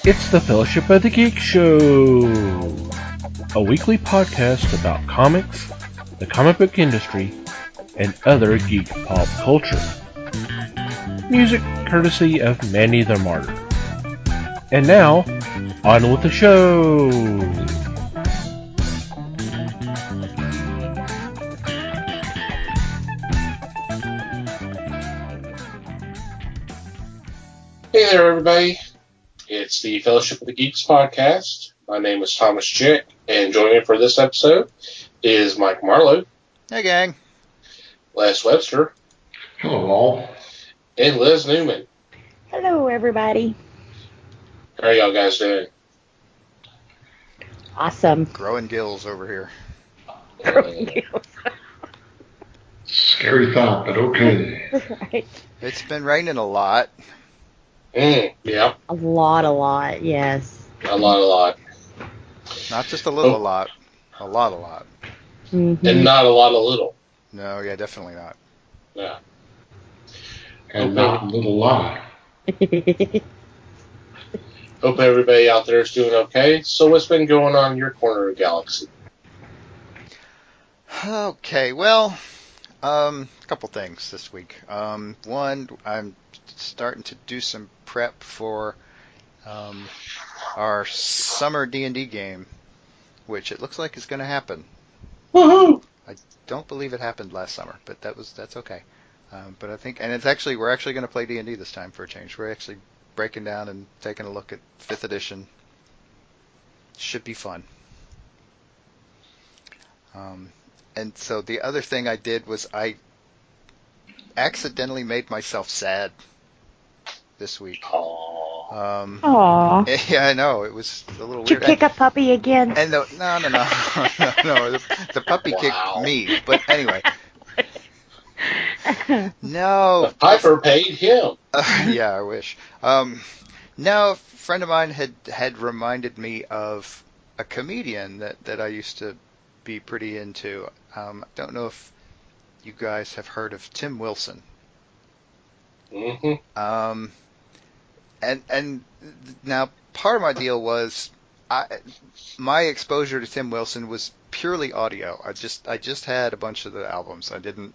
It's the Fellowship of the Geek Show, a weekly podcast about comics, the comic book industry, and other geek pop culture. Music courtesy of Manny the Martyr. And now, on with the show! Hey there, everybody. It's the Fellowship of the Geeks podcast. My name is Thomas Chick, and joining me for this episode is Mike Marlowe. Hey, gang. Les Webster. Hello, all. And Liz Newman. Hello, everybody. How are y'all guys doing? Awesome. Growing gills over here. Growing gills. Scary thought, but okay. Right. It's been raining a lot. Yeah. A lot, yes. A lot. Not just a little, a lot. A lot. Mm-hmm. And not a lot of little. No, yeah, definitely not. Yeah. And not a little lot. Hope everybody out there is doing okay. So what's been going on in your corner of the galaxy? Okay, well, a couple things this week. One, I'm starting to do some prep for our summer D&D game, which it looks like is going to happen. Woohoo! I don't believe it happened last summer, but that's okay. But I think, and we're actually going to play D&D this time for a change. We're actually breaking down and taking a look at 5th edition. Should be fun. And so the other thing I did was I accidentally made myself sad this week. Aww. Yeah, I know. It was a little Did you weird. kick a puppy again? And no. The puppy kicked me. But anyway. No. The Piper paid him. Yeah, I wish. No, a friend of mine had reminded me of a comedian that I used to be pretty into. I don't know if you guys have heard of Tim Wilson. Mm-hmm. And now part of my deal was my exposure to Tim Wilson was purely audio. I just had a bunch of the albums. I didn't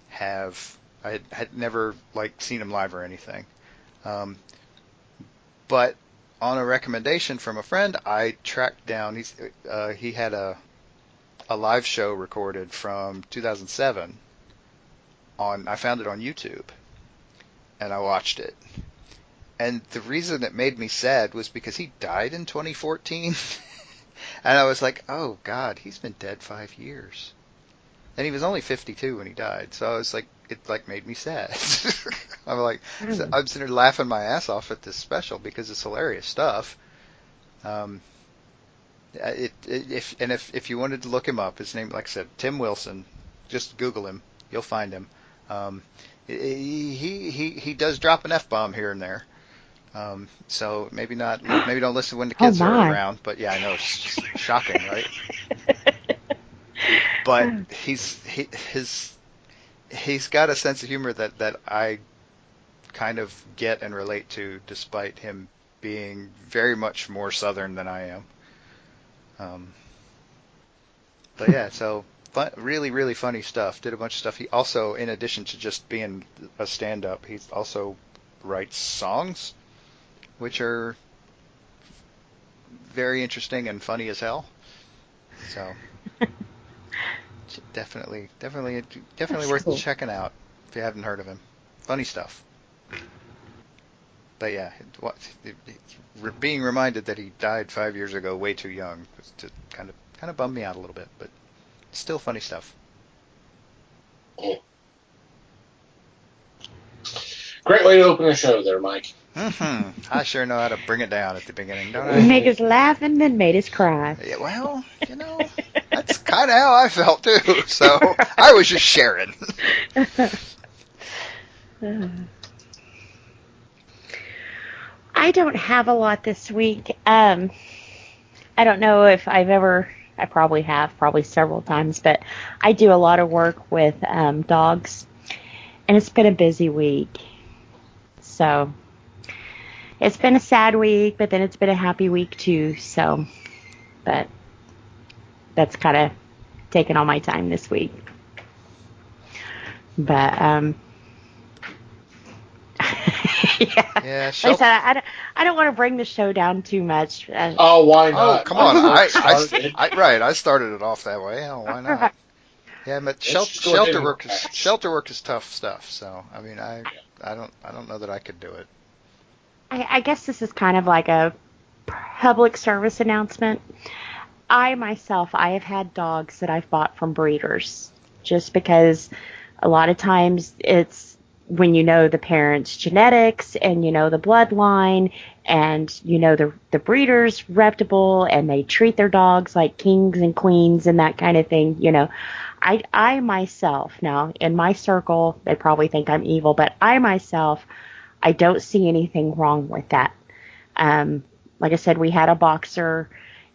have. I had never seen him live or anything. But on a recommendation from a friend, I tracked down. He had a live show recorded from 2007. I found it on YouTube, and I watched it. And the reason it made me sad was because he died in 2014. And I was like, oh, God, he's been dead 5 years. And he was only 52 when he died. So I was like, it made me sad. I'm sitting there laughing my ass off at this special because it's hilarious stuff. If you wanted to look him up, his name, like I said, Tim Wilson, just Google him. You'll find him. He does drop an F-bomb here and there. So maybe don't listen when the kids are around, but yeah, I know, it's shocking, right? But he's got a sense of humor that I kind of get and relate to, despite him being very much more Southern than I am. But yeah, so really, really funny stuff. Did a bunch of stuff. He also, in addition to just being a stand-up, he also writes songs, which are very interesting and funny as hell. So definitely worth cool. checking out if you haven't heard of him. Funny stuff. But yeah, being reminded that he died 5 years ago, way too young, was to kind of bummed me out a little bit, but still funny stuff. Great way to open the show there, Mike. Mm-hmm. I sure know how to bring it down at the beginning, don't I? Make us laugh and then made us cry. Yeah, well, that's kind of how I felt too. So I was just sharing. I don't have a lot this week. I don't know if I probably have, several times, but I do a lot of work with dogs, and it's been a busy week. So it's been a sad week, but then it's been a happy week too. So, but that's kind of taken all my time this week. But Yeah, like I said, I don't want to bring the show down too much. Oh, why not? Oh, come on! I started. I started it off that way. Oh, why not? Yeah, but shelter work is tough stuff. So I mean, I don't know that I could do it. I guess this is kind of like a public service announcement. I have had dogs that I've bought from breeders, just because a lot of times it's when you know the parents' genetics and you know the bloodline and you know the breeder's reputable and they treat their dogs like kings and queens and that kind of thing, you know. I myself, now in my circle, they probably think I'm evil, but I myself, I don't see anything wrong with that. Like I said, we had a boxer.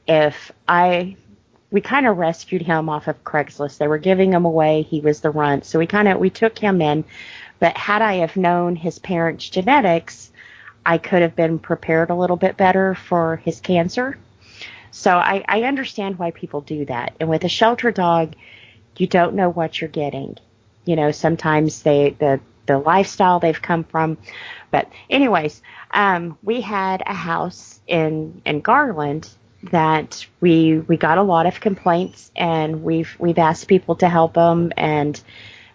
We kind of rescued him off of Craigslist. They were giving him away. He was the runt. So we took him in. But had I have known his parents' genetics, I could have been prepared a little bit better for his cancer. So I understand why people do that. And with a shelter dog, you don't know what you're getting. You know, sometimes the lifestyle they've come from. But anyways, we had a house in Garland that we got a lot of complaints, and we've asked people to help them, and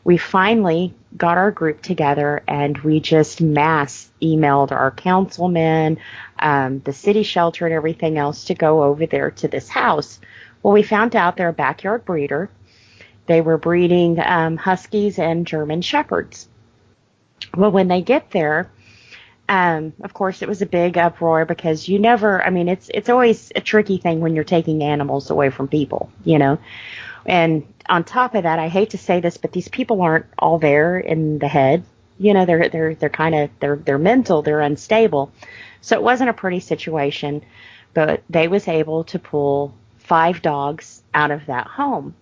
we finally got our group together, and we just mass emailed our councilmen, the city shelter and everything else to go over there to this house. Well, we found out they're a backyard breeder. They were breeding Huskies and German Shepherds. Well, when they get there, of course, it was a big uproar because it's always a tricky thing when you're taking animals away from people, you know. And on top of that, I hate to say this, but these people aren't all there in the head. You know, they're mental, they're unstable. So it wasn't a pretty situation, but they was able to pull 5 dogs out of that home.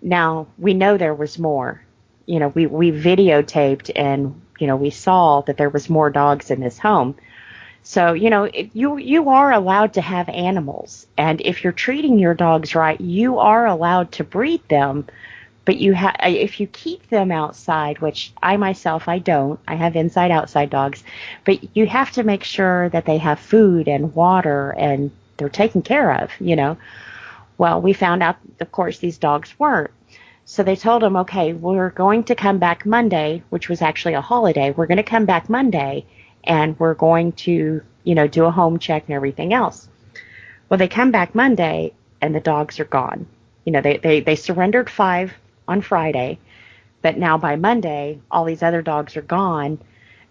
Now, we know there was more. You know, we videotaped and, you know, we saw that there was more dogs in this home. So, you know, you are allowed to have animals. And if you're treating your dogs right, you are allowed to breed them. But if you keep them outside, which I myself, I don't. I have inside-outside dogs. But you have to make sure that they have food and water and they're taken care of, you know. Well, we found out, of course, these dogs weren't. So they told them, okay, we're going to come back Monday, which was actually a holiday. We're going to come back Monday, and we're going to, you know, do a home check and everything else. Well, they come back Monday, and the dogs are gone. You know, they surrendered 5 on Friday, but now by Monday, all these other dogs are gone.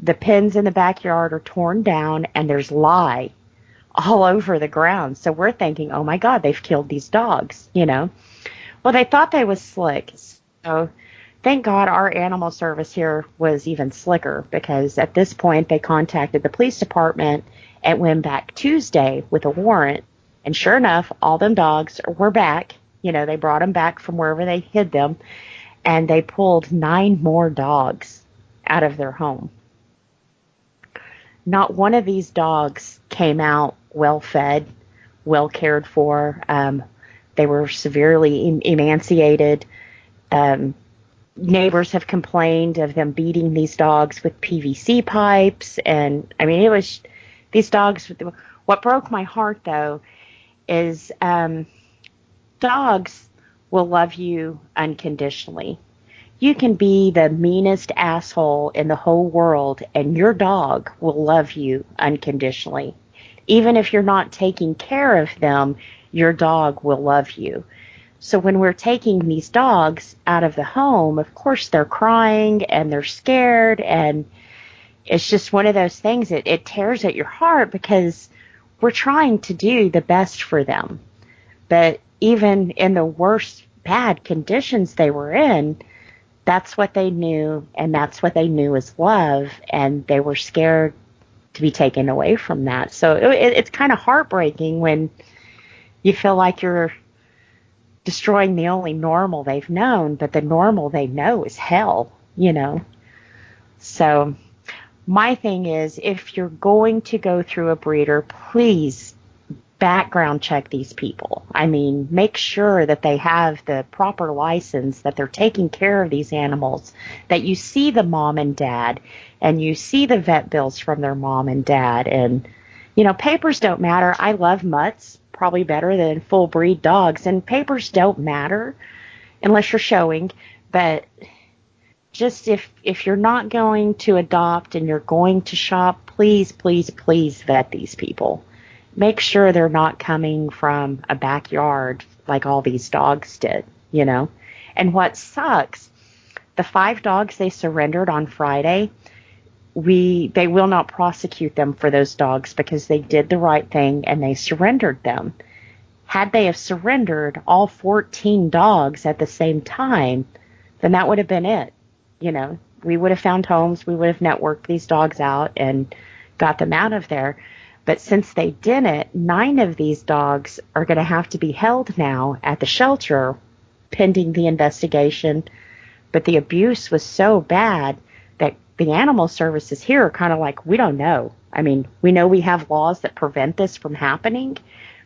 The pens in the backyard are torn down, and there's lye all over the ground. So we're thinking, oh, my God, they've killed these dogs, you know. Well, they thought they was slick. So thank God our animal service here was even slicker, because at this point they contacted the police department and went back Tuesday with a warrant. And sure enough, all them dogs were back. You know, they brought them back from wherever they hid them, and they pulled 9 more dogs out of their home. Not one of these dogs came out well fed, well cared for. They were severely emaciated. Neighbors have complained of them beating these dogs with PVC pipes. And, I mean, it was these dogs. What broke my heart, though, is dogs will love you unconditionally. You can be the meanest asshole in the whole world, and your dog will love you unconditionally. Even if you're not taking care of them, your dog will love you. So when we're taking these dogs out of the home, of course they're crying and they're scared, and it's just one of those things that it tears at your heart, because we're trying to do the best for them. But even in the worst bad conditions they were in, that's what they knew, and that's what they knew as love, and they were scared to be taken away from that. So it's kind of heartbreaking when you feel like you're destroying the only normal they've known, but the normal they know is hell, you know. So, my thing is, if you're going to go through a breeder, please background check these people. I mean, make sure that they have the proper license, that they're taking care of these animals, that you see the mom and dad, and you see the vet bills from their mom and dad. And, you know, papers don't matter. I love mutts, probably better than full breed dogs, and papers don't matter unless you're showing. But just if you're not going to adopt and you're going to shop, please, please, please vet these people. Make sure they're not coming from a backyard like all these dogs did, you know. And what sucks, the 5 dogs they surrendered on Friday, they will not prosecute them for those dogs because they did the right thing and they surrendered them. Had they have surrendered all 14 dogs at the same time, then that would have been it. You know, we would have found homes, we would have networked these dogs out and got them out of there. But since they didn't, 9 of these dogs are going to have to be held now at the shelter pending the investigation. But the abuse was so bad that the animal services here are kind of like, we don't know. I mean, we know we have laws that prevent this from happening,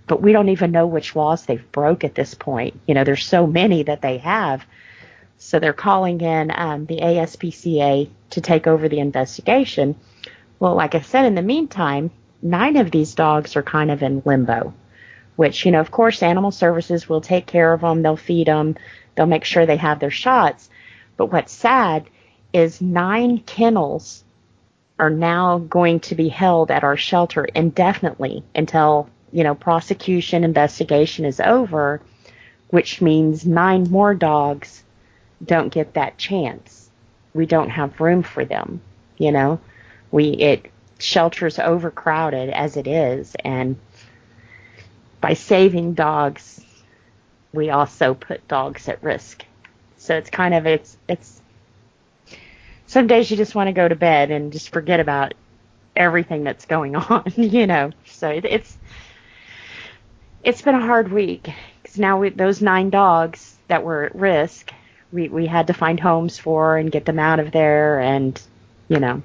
but we don't even know which laws they've broke at this point. You know, there's so many that they have. So they're calling in the ASPCA to take over the investigation. Well, like I said, in the meantime, 9 of these dogs are kind of in limbo, which, you know, of course, animal services will take care of them. They'll feed them. They'll make sure they have their shots. But what's sad is 9 kennels are now going to be held at our shelter indefinitely until, you know, prosecution investigation is over, which means 9 more dogs don't get that chance. We don't have room for them, you know. Shelter's overcrowded as it is, and by saving dogs, we also put dogs at risk. So it's kind of, it's some days you just want to go to bed and just forget about everything that's going on, you know. So it's been a hard week, because now those 9 dogs that were at risk, we had to find homes for and get them out of there, and, you know.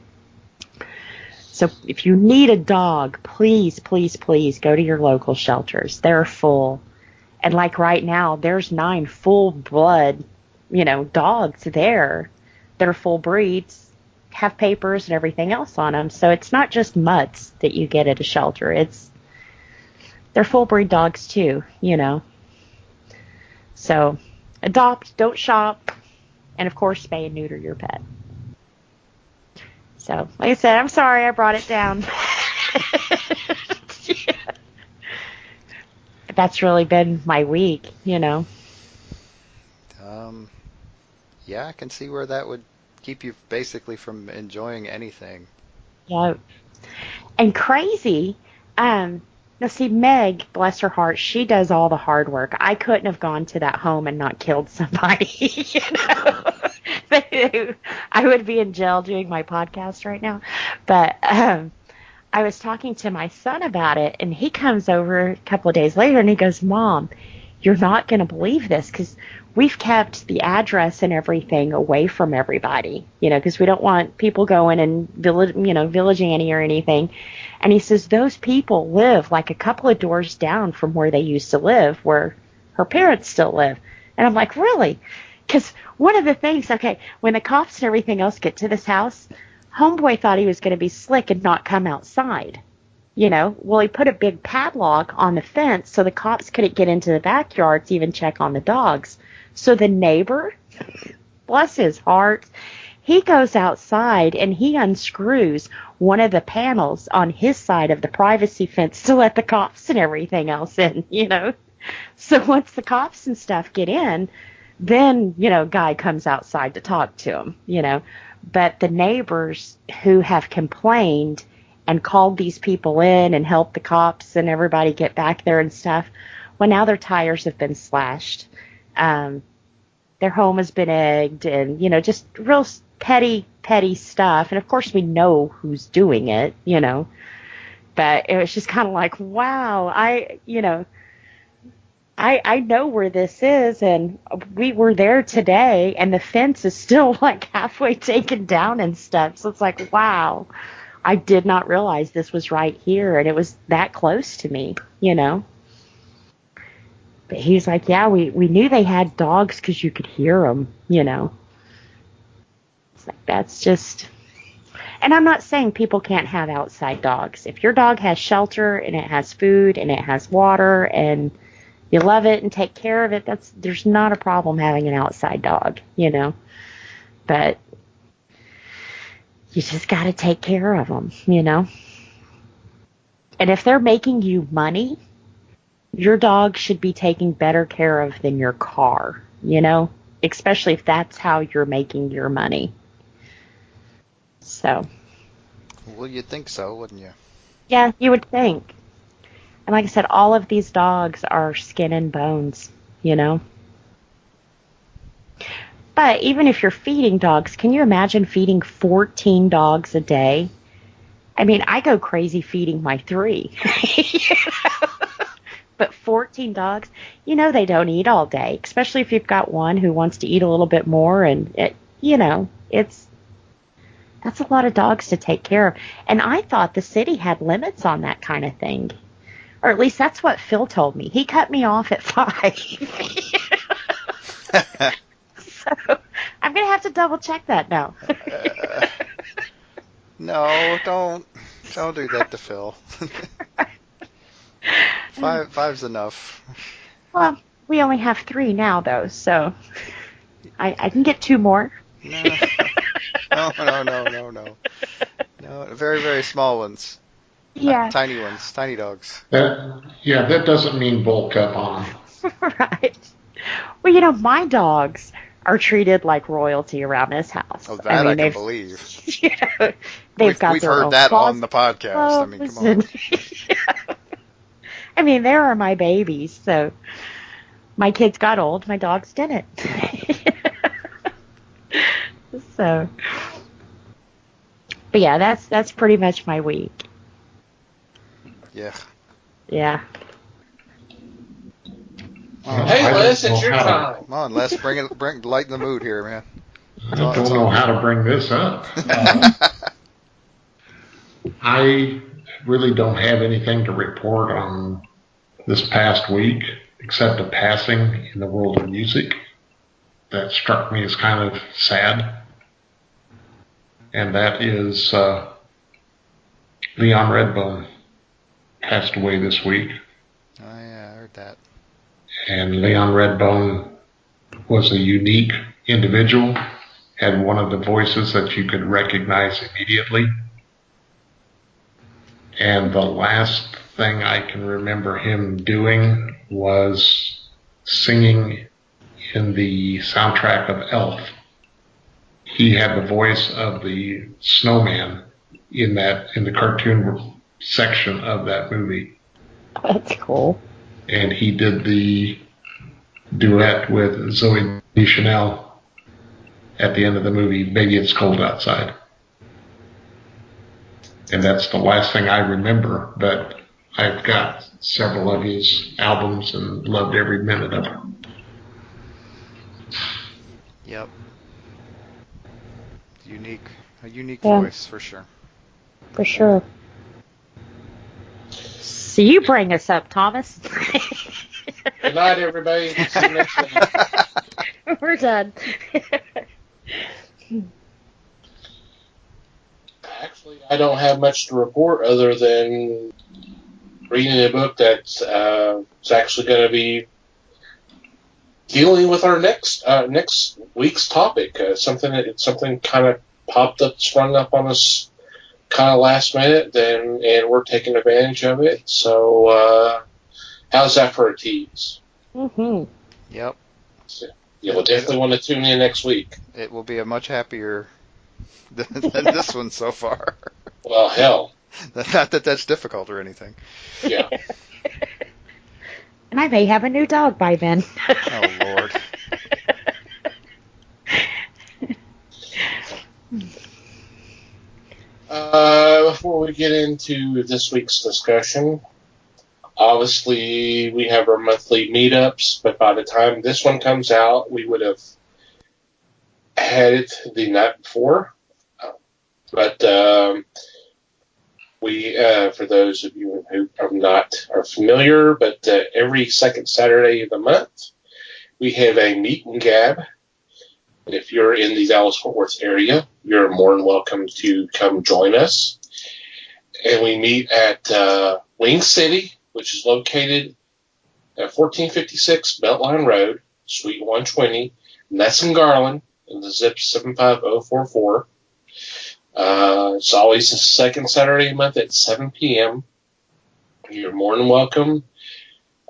So if you need a dog, please, please, please go to your local shelters. They're full. And like right now, there's 9 full-blood, you know, dogs there that are full breeds, have papers and everything else on them. So it's not just mutts that you get at a shelter. They're full-breed dogs too, you know. So adopt, don't shop, and of course spay and neuter your pet. So, like I said, I'm sorry I brought it down. Yeah. That's really been my week, you know. Yeah, I can see where that would keep you basically from enjoying anything. Yeah. And crazy, now see, Meg, bless her heart, she does all the hard work. I couldn't have gone to that home and not killed somebody, you know. I would be in jail doing my podcast right now. But I was talking to my son about it, and he comes over a couple of days later, and he goes, Mom, you're not going to believe this, because we've kept the address and everything away from everybody, you know, because we don't want people going and, Village Annie or anything. And he says those people live like a couple of doors down from where they used to live, where her parents still live. And I'm like, really? Because one of the things, okay, when the cops and everything else get to this house, Homeboy thought he was going to be slick and not come outside. You know, well, he put a big padlock on the fence so the cops couldn't get into the backyard to even check on the dogs. So the neighbor, bless his heart, he goes outside and he unscrews one of the panels on his side of the privacy fence to let the cops and everything else in, you know. So once the cops and stuff get in, then, you know, guy comes outside to talk to him, you know. But the neighbors who have complained and called these people in and helped the cops and everybody get back there and stuff, well, now their tires have been slashed. Their home has been egged, and, you know, just real petty stuff. And, of course, we know who's doing it, you know. But it was just kind of like, wow, I I know where this is, and we were there today, and the fence is still like halfway taken down and stuff. So it's like, wow, I did not realize this was right here, and it was that close to me, you know. But he's like, yeah, we knew they had dogs because you could hear them, you know. It's like, that's just. And I'm not saying people can't have outside dogs. If your dog has shelter and it has food and it has water and you love it and take care of it, there's not a problem having an outside dog, you know. But you just got to take care of them, you know. And if they're making you money, your dog should be taken better care of than your car, you know, especially if that's how you're making your money. So. Well, you'd think so, wouldn't you? Yeah, you would think. And like I said, all of these dogs are skin and bones, you know. But even if you're feeding dogs, can you imagine feeding 14 dogs a day? I mean, I go crazy feeding my 3. You know? But 14 dogs, you know they don't eat all day, especially if you've got one who wants to eat a little bit more. And, you know, that's a lot of dogs to take care of. And I thought the city had limits on that kind of thing. Or at least that's what Phil told me. He cut me off at 5. So I'm going to have to double check that now. No, don't do that to Phil. Five's enough. Well, we only have 3 now, though, so I can get 2 more. No. No, very, very small ones. Yeah. Tiny ones, tiny dogs. That doesn't mean bulk up on them. Right. Well, you know, my dogs are treated like royalty around this house. Oh, that I can believe. You know, we've heard that on the podcast. I mean, come on. Yeah. I mean, there are my babies. So my kids got old, my dogs didn't. So, but yeah, that's pretty much my week. Yeah. Yeah. Hey, Les, it's your time. Come on, Les, lighten the mood here, man. I don't know how to bring this up. I really don't have anything to report on this past week, except a passing in the world of music that struck me as kind of sad. And that is Leon Redbone passed away this week. Oh, yeah, I heard that. And Leon Redbone was a unique individual, had one of the voices that you could recognize immediately. And the last thing I can remember him doing was singing in the soundtrack of Elf. He had the voice of the snowman in the cartoon section of that movie. That's cool. And he did the duet with Zooey Deschanel at the end of the movie, Baby It's Cold Outside. And that's the last thing I remember, but I've got several of his albums and loved every minute of them. Yep. A unique voice, for sure. For sure. So you bring us up, Thomas. Good night, everybody. See you next time. We're done. Actually, I don't have much to report other than reading a book that's it's actually going to be dealing with our next week's topic. Something kind of popped up, sprung up on us kind of last minute, and we're taking advantage of it. So, how's that for a tease? Mm-hmm. Yep. So, you'll definitely want to tune in next week. It will be a much happier than this one so far. Well, hell. Not that that's difficult or anything. Yeah. And I may have a new dog by then. Oh, Lord. Before we get into this week's discussion, Obviously, we have our monthly meetups, but by the time this one comes out, we would have had it the night before. But we, for those of you who are familiar, but every second Saturday of the month, we have a meet and gab. And if you're in the Dallas-Fort Worth area, you're more than welcome to come join us. And we meet at Wing City, which is located at 1456 Beltline Road, Suite 120, and that's in Garland, and the zip 75044. It's always the second Saturday of the month at 7 p.m. You're more than welcome.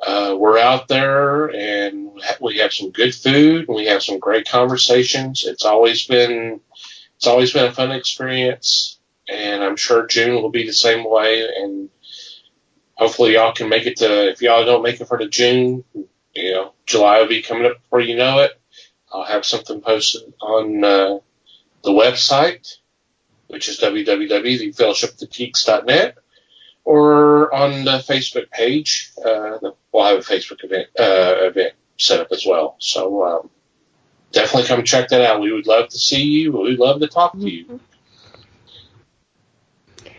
We're out there, and we have some good food, and we have some great conversations. It's always been a fun experience, and I'm sure June will be the same way. And hopefully, y'all can make it to. If y'all don't make it for the June, July will be coming up before you know it. I'll have something posted on the website, which is www.thefellowshipofthegeeks.net, or on the Facebook page. We'll have a Facebook event set up as well. So definitely come check that out. We would love to see you. We would love to talk to you.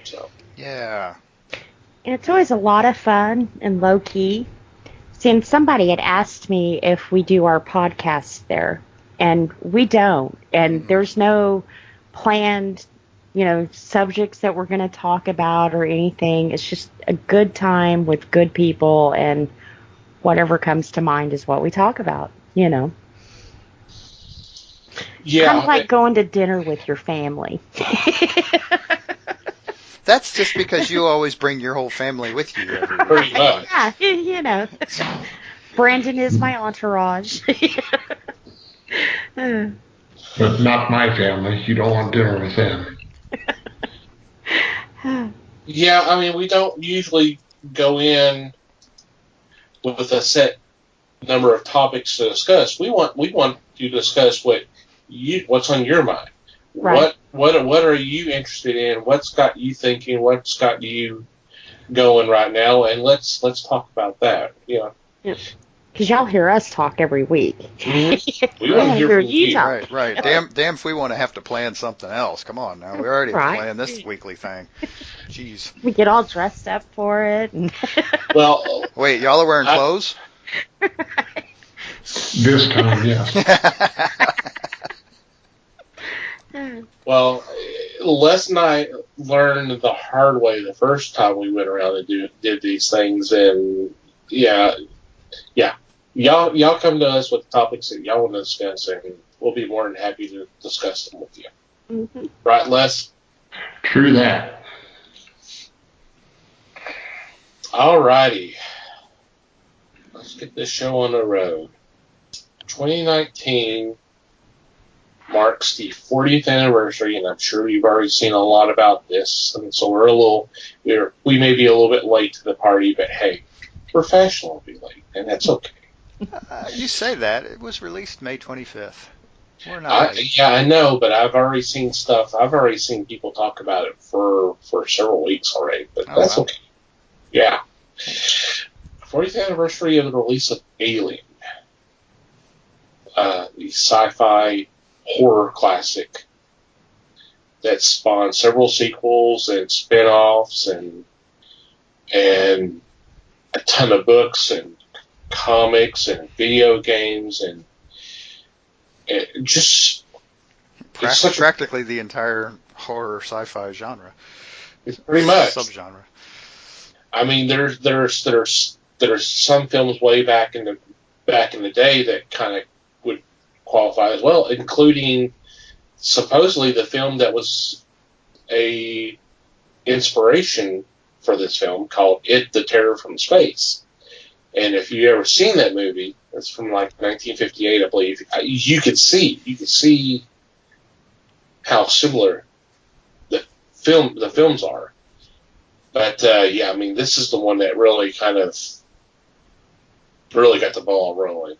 So Yeah. And it's always a lot of fun and low key. Since somebody had asked me if we do our podcast there, and we don't. And there's no planned, subjects that we're going to talk about or anything. It's just a good time with good people, and whatever comes to mind is what we talk about, Yeah. Kind of like going to dinner with your family. That's just because you always bring your whole family with you everywhere. Pretty much. Yeah, Brandon is my entourage. But not my family. You don't want dinner with them. Yeah, I mean, we don't usually go in with a set number of topics to discuss. We want to discuss what's on your mind. Right. What are you interested in? What's got you thinking? What's got you going right now? And let's talk about that. Because y'all hear us talk every week. Mm-hmm. We want to hear from you. talk. Right. Damn if we want to have to plan something else. Come on now. We already planned this weekly thing. Jeez. We get all dressed up for it. Well, wait, y'all are wearing clothes? This time, yes. Well, Les and I learned the hard way the first time we went around and did these things, and yeah. Y'all come to us with topics that y'all want to discuss, and we'll be more than happy to discuss them with you. Mm-hmm. Right, Les? True that. Alrighty. Let's get this show on the road. 2019 marks the 40th anniversary, and I'm sure you've already seen a lot about this, and so we may be a little bit late to the party, but hey, professional will be late, and that's okay. You say that. It was released May 25th. We're not late. Yeah, I know, but I've already seen stuff. I've already seen people talk about it for several weeks already, but that's okay. Yeah. 40th anniversary of the release of Alien, the sci-fi horror classic that spawned several sequels and spin-offs and a ton of books and comics and video games and just practically the entire horror sci-fi genre. Pretty much Subgenre. I mean, there's some films way back in the day that kind of would qualify as well, including supposedly the film that was a inspiration for this film called It, the Terror from Space. And if you've ever seen that movie, it's from like 1958, I believe. You could see how similar the films are. But yeah, I mean, this is the one that really kind of got the ball rolling.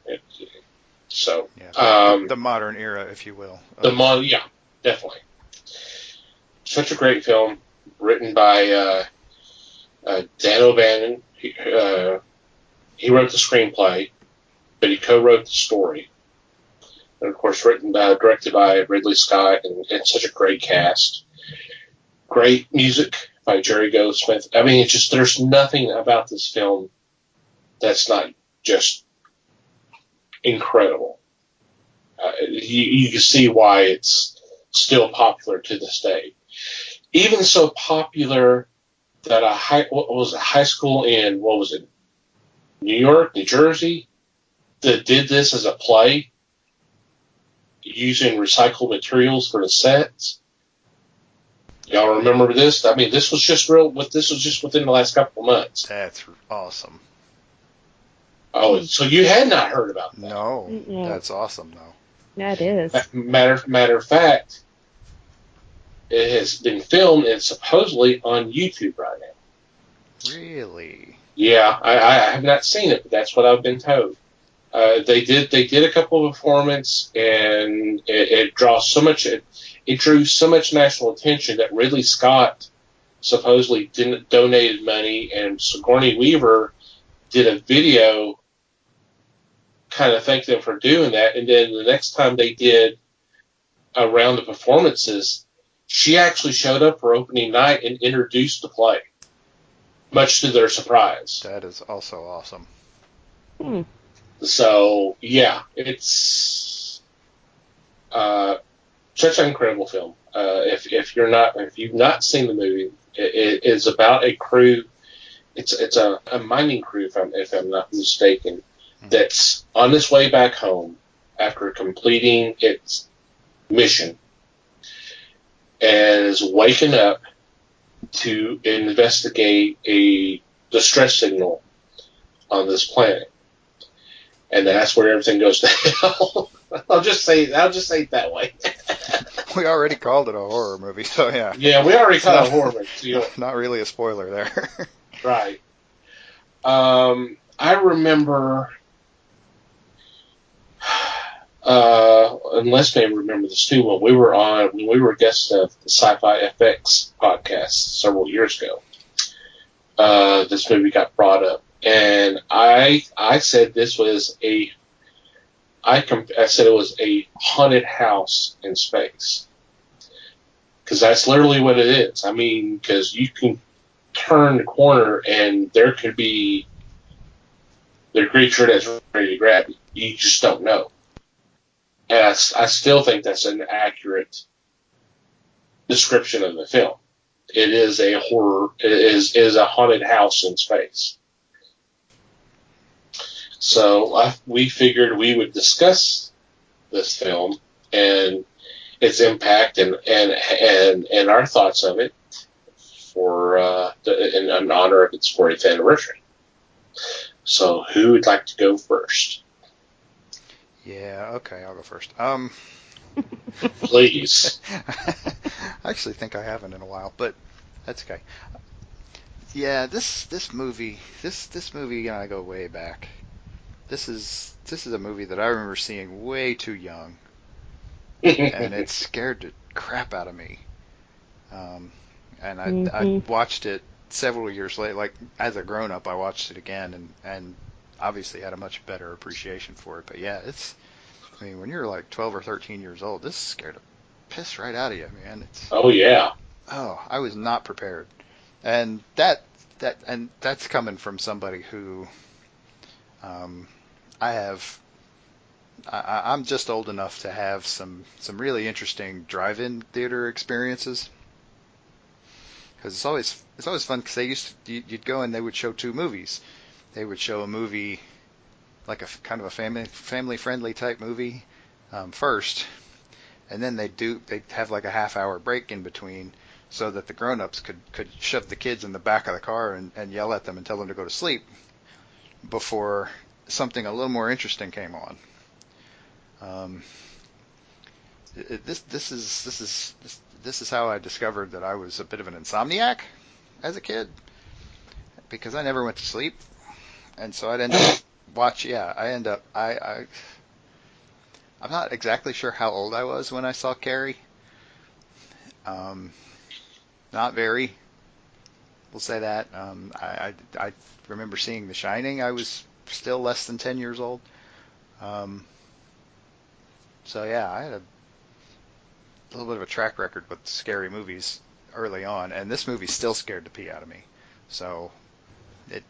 So the modern era, if you will. Yeah, definitely. Such a great film, written by Dan O'Bannon, he wrote the screenplay, but he co-wrote the story. And of course, directed by Ridley Scott, and such a great cast. Great music by Jerry Goldsmith. I mean, it's just, there's nothing about this film that's not just incredible. You can see why it's still popular to this day. Even so popular that high school in, New York, New Jersey, that did this as a play using recycled materials for the sets. Y'all remember this? I mean, this was just within the last couple of months. That's awesome. Oh, so you had not heard about that? No, Mm-mm. that's awesome, though. That is. Matter of fact, it has been filmed and supposedly on YouTube right now. Really? Yeah, I have not seen it, but that's what I've been told. They did a couple of performances, and it drew so much national attention that Ridley Scott supposedly donated money, and Sigourney Weaver did a video kind of thanking them for doing that. And then the next time they did a round of performances, she actually showed up for opening night and introduced the play, much to their surprise. That is also awesome. So, yeah, it's such an incredible film. If you've not seen the movie, it is about a crew. It's a mining crew, if I'm not mistaken, that's on its way back home after completing its mission, and is waking up to investigate a distress signal on this planet. And that's where everything goes to hell. I'll just say it that way. We already called it a horror movie, so yeah. Yeah, we already called it a horror movie. So not really a spoiler there. Right. I remember, unless they remember this too, when we were guests of the Sci-Fi FX podcast several years ago, this movie got brought up. And I said this was I said it was a haunted house in space, because that's literally what it is. I mean, because you can turn the corner and there could be the creature that's ready to grab you. You just don't know. And I still think that's an accurate description of the film. It is a horror. It is a haunted house in space. So we figured we would discuss this film and its impact and our thoughts of it in honor of its 40th anniversary. So who would like to go first? Yeah, okay, I'll go first. Please. I actually think I haven't in a while, but that's okay. Yeah, this movie and I go way back. This is a movie that I remember seeing way too young, and it scared the crap out of me. And I watched it several years later, like as a grown up. I watched it again, and obviously had a much better appreciation for it. But yeah, I mean, when you're like 12 or 13 years old, this scared the piss right out of you, man. Oh yeah. Oh, I was not prepared, and that's coming from somebody who. I'm just old enough to have some really interesting drive-in theater experiences, because it's always fun, because you'd go and they would show two movies. They would show a movie like a kind of a family friendly type movie first, and then they'd have like a half-hour break in between, so that the grown-ups could shove the kids in the back of the car and yell at them and tell them to go to sleep before something a little more interesting came on. This is how I discovered that I was a bit of an insomniac as a kid, because I never went to sleep, and so I'd end up I'm not exactly sure how old I was when I saw Carrie. Not very. We'll say that. I remember seeing The Shining. I was still less than 10 years old. Um, so yeah, I had a little bit of a track record with scary movies early on, and this movie still scared the pee out of me. So it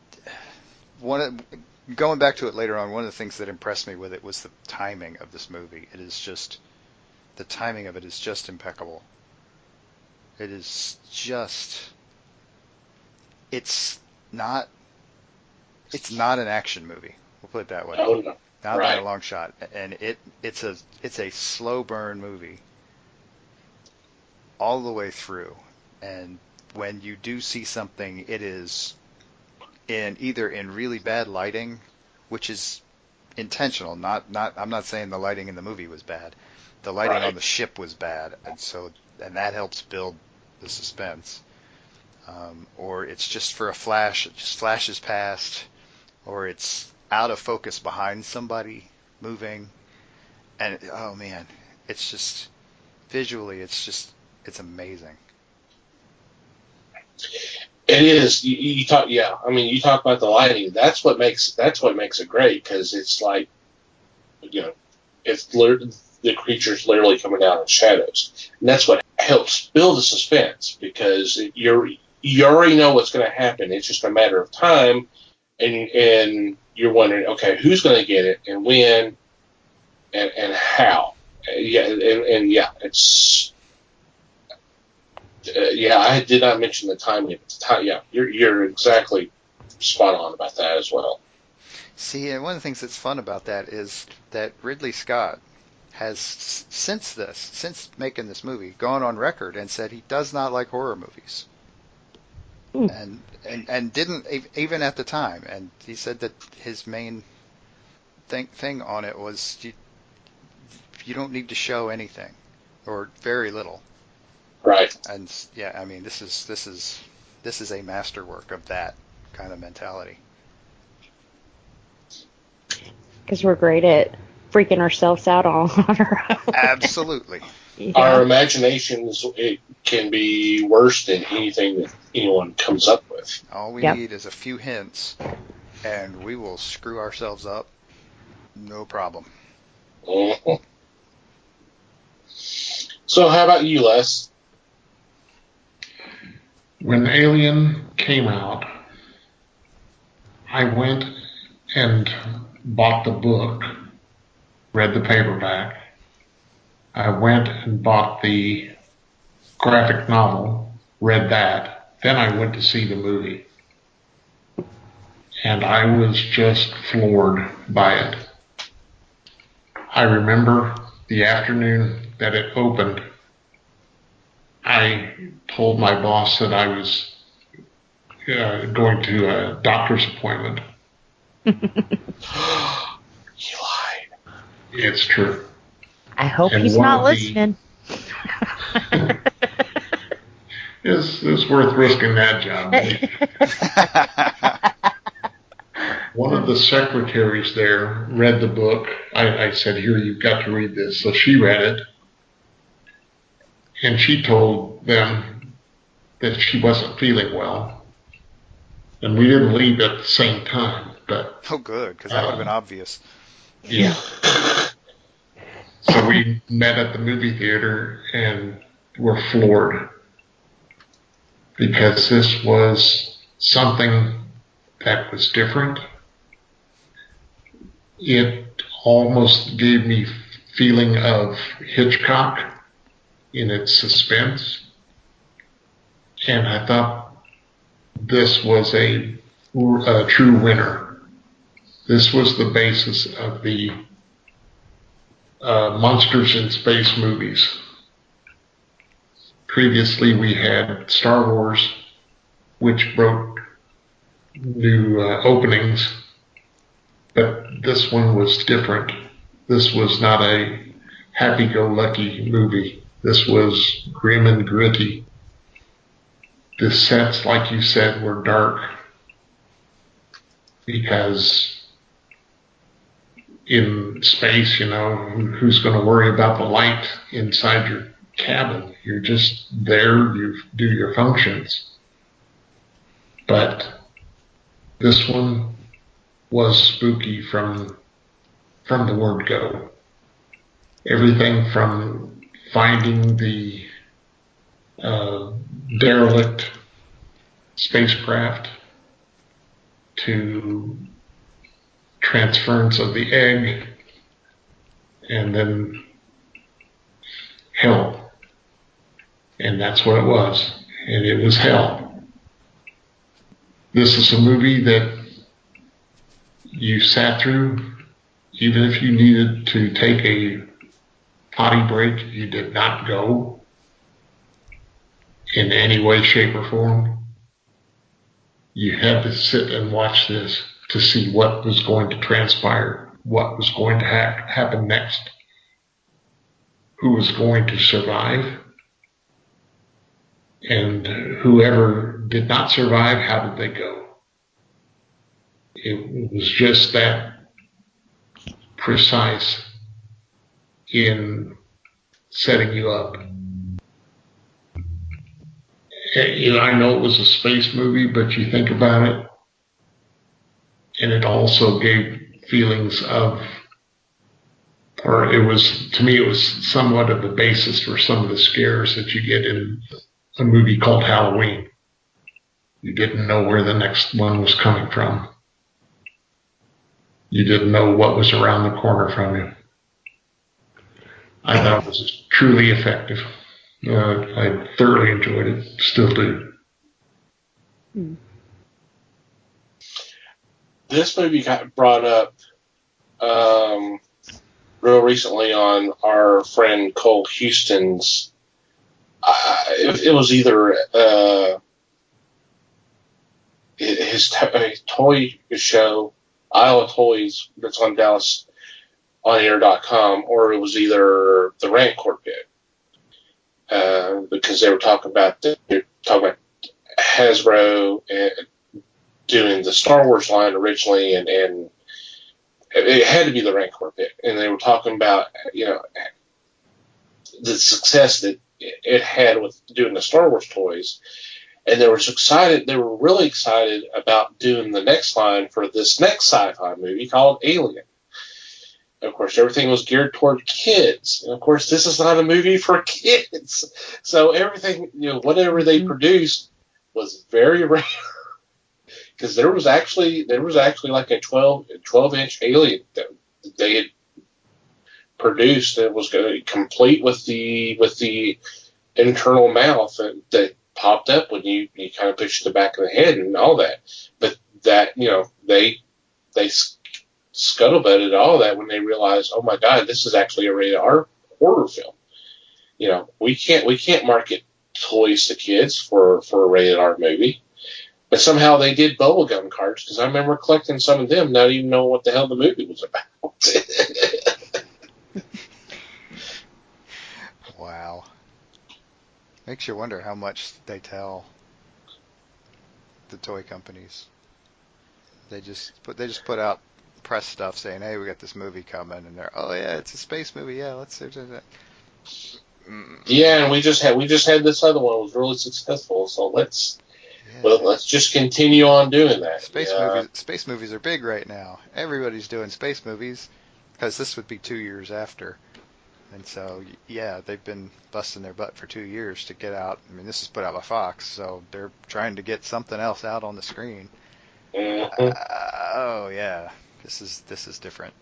going back to it later on, one of the things that impressed me with it was the timing of this movie. It is just the timing of it is just impeccable. It is just it's not it's not an action movie. We'll put it that way. Oh, no. Not by Right. a long shot. And it's a slow burn movie all the way through. And when you do see something, it is either in really bad lighting, which is intentional. Not I'm not saying the lighting in the movie was bad. The lighting Right. on the ship was bad, and that helps build the suspense. Or it's just for a flash, it just flashes past, or it's out of focus behind somebody moving, and oh man, it's just visually, it's amazing. It is. You talk. Yeah. I mean, you talk about the lighting. That's what makes it great, because it's like, the creature's literally coming out in shadows, and that's what helps build the suspense, because you already know what's going to happen. It's just a matter of time, and you're wondering, okay, who's going to get it, and when, and how. Yeah, and yeah, it's. Yeah, I did not mention the timing. Yeah, you're exactly spot on about that as well. See, and one of the things that's fun about that is that Ridley Scott has since making this movie, gone on record and said he does not like horror movies. And didn't even at the time. And he said that his main thing on it was you don't need to show anything, or very little. Right. And yeah, I mean, this is a masterwork of that kind of mentality. Because we're great at freaking ourselves out on our own. Absolutely. Yeah. Our imaginations, it can be worse than anything that anyone comes up with. All we Yep. need is a few hints, and we will screw ourselves up. No problem. Mhm. So, how about you, Les? When Alien came out, I went and bought the book, read the paperback. I went and bought the graphic novel, read that. Then I went to see the movie. And I was just floored by it. I remember the afternoon that it opened, I told my boss that I was going to a doctor's appointment. You lied. It's true. I hope And he's one not of the- listening. It's worth risking that job. One of the secretaries there read the book. I said, here, you've got to read this. So she read it. And she told them that she wasn't feeling well. And we didn't leave at the same time. But Oh, good, because that would have been obvious. yeah. So we met at the movie theater and were floored. Because this was something that was different. It almost gave me feeling of Hitchcock in its suspense. And I thought this was a true winner. This was the basis of the monsters in space movies. Previously we had Star Wars, which broke new openings. But this one was different. This was not a happy-go-lucky movie. This was grim and gritty. The sets, like you said, were dark because in space, who's going to worry about the light inside your cabin? You're just there, you do your functions. But this one was spooky from the word go. Everything from finding the derelict spacecraft to transference of the egg, and then hell. And that's what it was. And it was hell. This is a movie that you sat through, even if you needed to take a potty break, you did not go in any way, shape, or form. You had to sit and watch this to see what was going to transpire, what was going to happen next, who was going to survive, and whoever did not survive, how did they go? It was just that precise in setting you up. I know it was a space movie, but you think about it, and it also gave feelings of, or it was, to me, it was somewhat of the basis for some of the scares that you get in a movie called Halloween. You didn't know where the next one was coming from. You didn't know what was around the corner from you. I thought it was truly effective. I thoroughly enjoyed it, still do. This movie got brought up real recently on our friend Cole Houston's. It was either his toy show, Isle of Toys, that's on DallasOnAir.com, or it was either the Rancor Pit. Because they were talking about Hasbro doing the Star Wars line originally, and it had to be the Rancor Pit, and they were talking about the success that it had with doing the Star Wars toys, and they were excited. They were really excited about doing the next line for this next sci-fi movie called Alien. Of course, everything was geared toward kids. And of course, this is not a movie for kids. So everything, whatever they produced was very rare. Because there was actually like a 12-inch Alien that they had produced that was going to be complete with the internal mouth that popped up when you kind of pushed the back of the head and all that. But that, they scuttlebutted all that when they realized, oh my God, this is actually a rated R horror film. We can't market toys to kids for a rated R movie. But somehow they did bubblegum cards, because I remember collecting some of them, not even knowing what the hell the movie was about. Wow. Makes you wonder how much they tell the toy companies. They just put out press stuff saying, "Hey, we got this movie coming," and they're, "Oh yeah, it's a space movie. Yeah, let's do that." Yeah, and we just had this other one that was really successful, so let's just continue on doing that. Space movies are big right now. Everybody's doing space movies because this would be 2 years after, and so they've been busting their butt for 2 years to get out. I mean, this is put out by Fox, so they're trying to get something else out on the screen. Mm-hmm. Oh yeah. This is different.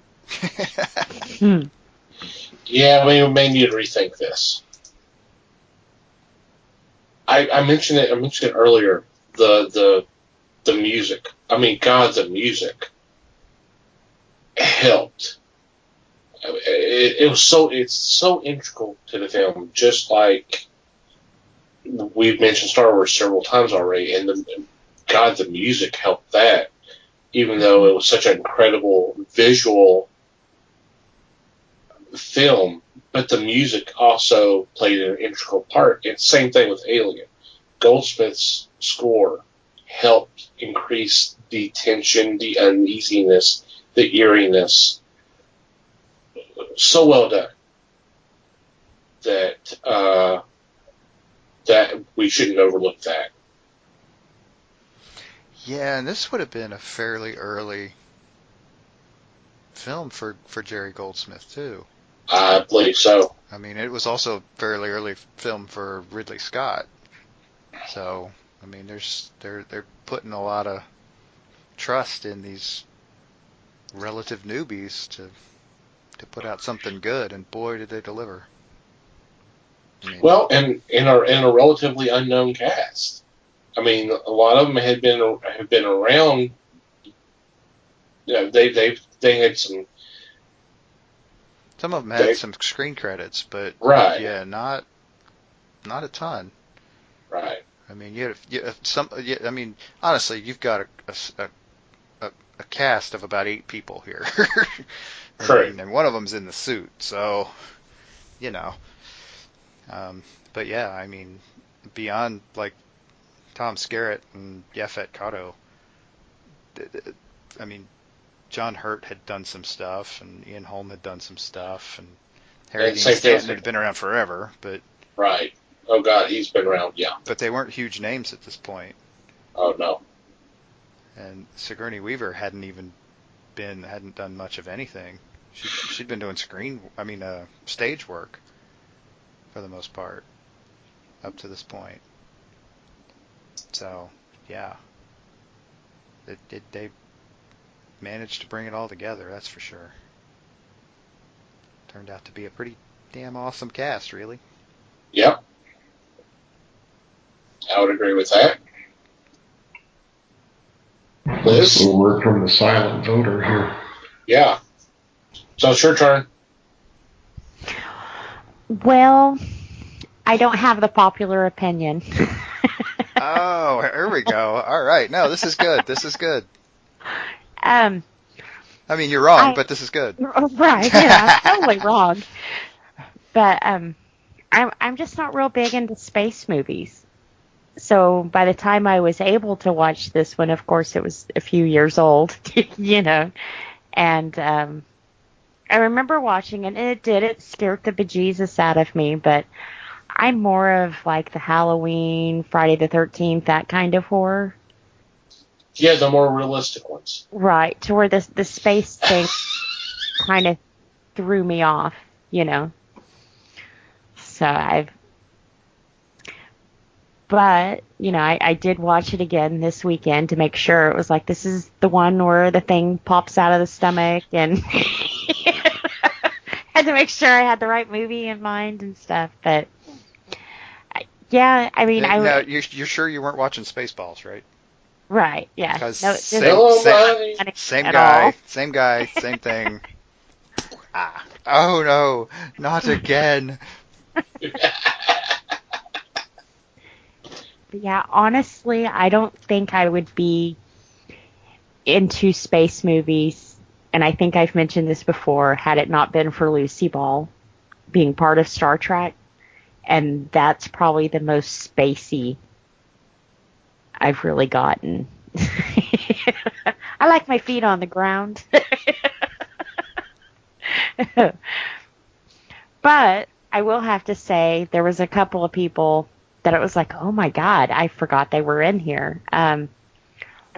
Yeah, we may need to rethink this. I mentioned it earlier. The music. I mean, God, the music helped. It's so integral to the film, just like we've mentioned Star Wars several times already, and the music helped that. Even though it was such an incredible visual film, but the music also played an integral part. It's the same thing with Alien. Goldsmith's score helped increase the tension, the uneasiness, the eeriness. So well done that we shouldn't overlook that. Yeah, and this would have been a fairly early film for Jerry Goldsmith too. I believe so. I mean, it was also a fairly early film for Ridley Scott. So, I mean, they're putting a lot of trust in these relative newbies to put out something good, and boy, did they deliver. I mean, Well, and in a relatively unknown cast. I mean, a lot of them have been around. You know, they had some. some of them had some screen credits, but Right. yeah, not a ton. Right. I mean, I mean, honestly, you've got a cast of about 8 people here. True. And one of them's in the suit, so you know. But yeah, I mean, beyond like Tom Skerritt and Yaphet Kotto, I mean, John Hurt had done some stuff, and Ian Holm had done some stuff, and Harry Dean Stanton had been around forever, but right. Oh God, he's been around, yeah. But they weren't huge names at this point. Oh no. And Sigourney Weaver hadn't done much of anything. She'd been doing stage work for the most part up to this point. So yeah, they managed to bring it all together. That's for sure. Turned out to be a pretty damn awesome cast, really. Yep. I would agree with that. Liz? A word from the silent voter here. Yeah. So it's your turn. Well, I don't have the popular opinion. Oh, here we go. All right. No, this is good. This is good. I mean, you're wrong, but this is good. Right. Yeah, I'm totally wrong. But I'm just not real big into space movies. So by the time I was able to watch this one, of course, it was a few years old, you know. And I remember watching it, and it scared the bejesus out of me. But I'm more of like the Halloween, Friday the 13th, that kind of horror. Yeah, the more realistic ones. Right, to where the space thing kind of threw me off, you know. So But, you know, I did watch it again this weekend to make sure it was like, this is the one where the thing pops out of the stomach, and had to make sure I had the right movie in mind and stuff. But, yeah, I mean, Now, you're sure you weren't watching Spaceballs, right? Right, yeah. No, same guy, same thing. Oh no, not again. Yeah, honestly, I don't think I would be into space movies, and I think I've mentioned this before, had it not been for Lucy Ball being part of Star Trek, and that's probably the most spacey I've really gotten. I like my feet on the ground. But I will have to say there was a couple of people that it was like, oh my God, I forgot they were in here.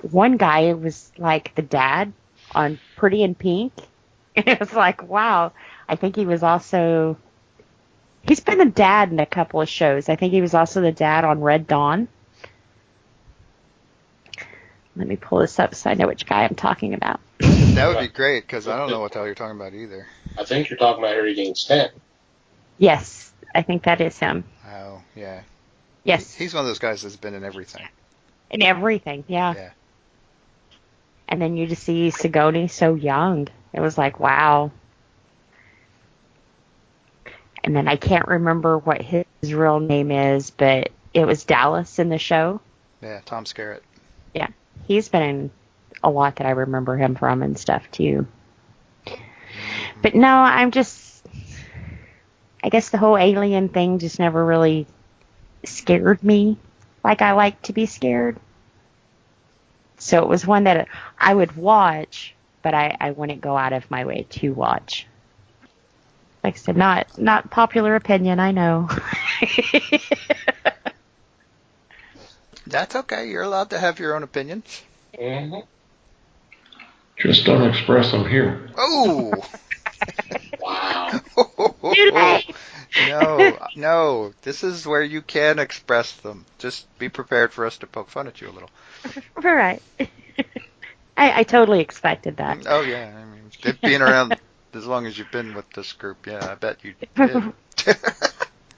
One guy was like the dad on Pretty in Pink. And it was like, wow. I think he was also, he's been a dad in a couple of shows. I think he was also the dad on Red Dawn. Let me pull this up so I know which guy I'm talking about. That would be great, because I don't know what the hell you're talking about either. I think you're talking about Harry Dean Stanton. Yes, I think that is him. Oh, yeah. Yes. He's one of those guys that's been in everything. In everything, yeah. Yeah. And then you just see Sigourney so young. It was like, wow. And then I can't remember what his real name is, but it was Dallas in the show. Yeah, Tom Skerritt. Yeah. He's been in a lot that I remember him from and stuff, too. But no, I guess the whole alien thing just never really scared me like I like to be scared. So it was one that I would watch, but I wouldn't go out of my way to watch. Like I said, not popular opinion, I know. That's okay. You're allowed to have your own opinions. Mm-hmm. Just don't express them here. Oh! Wow. Too late. No. This is where you can express them. Just be prepared for us to poke fun at you a little. All right. I totally expected that. Oh, yeah. I mean, being around as long as you've been with this group, yeah, I bet you did.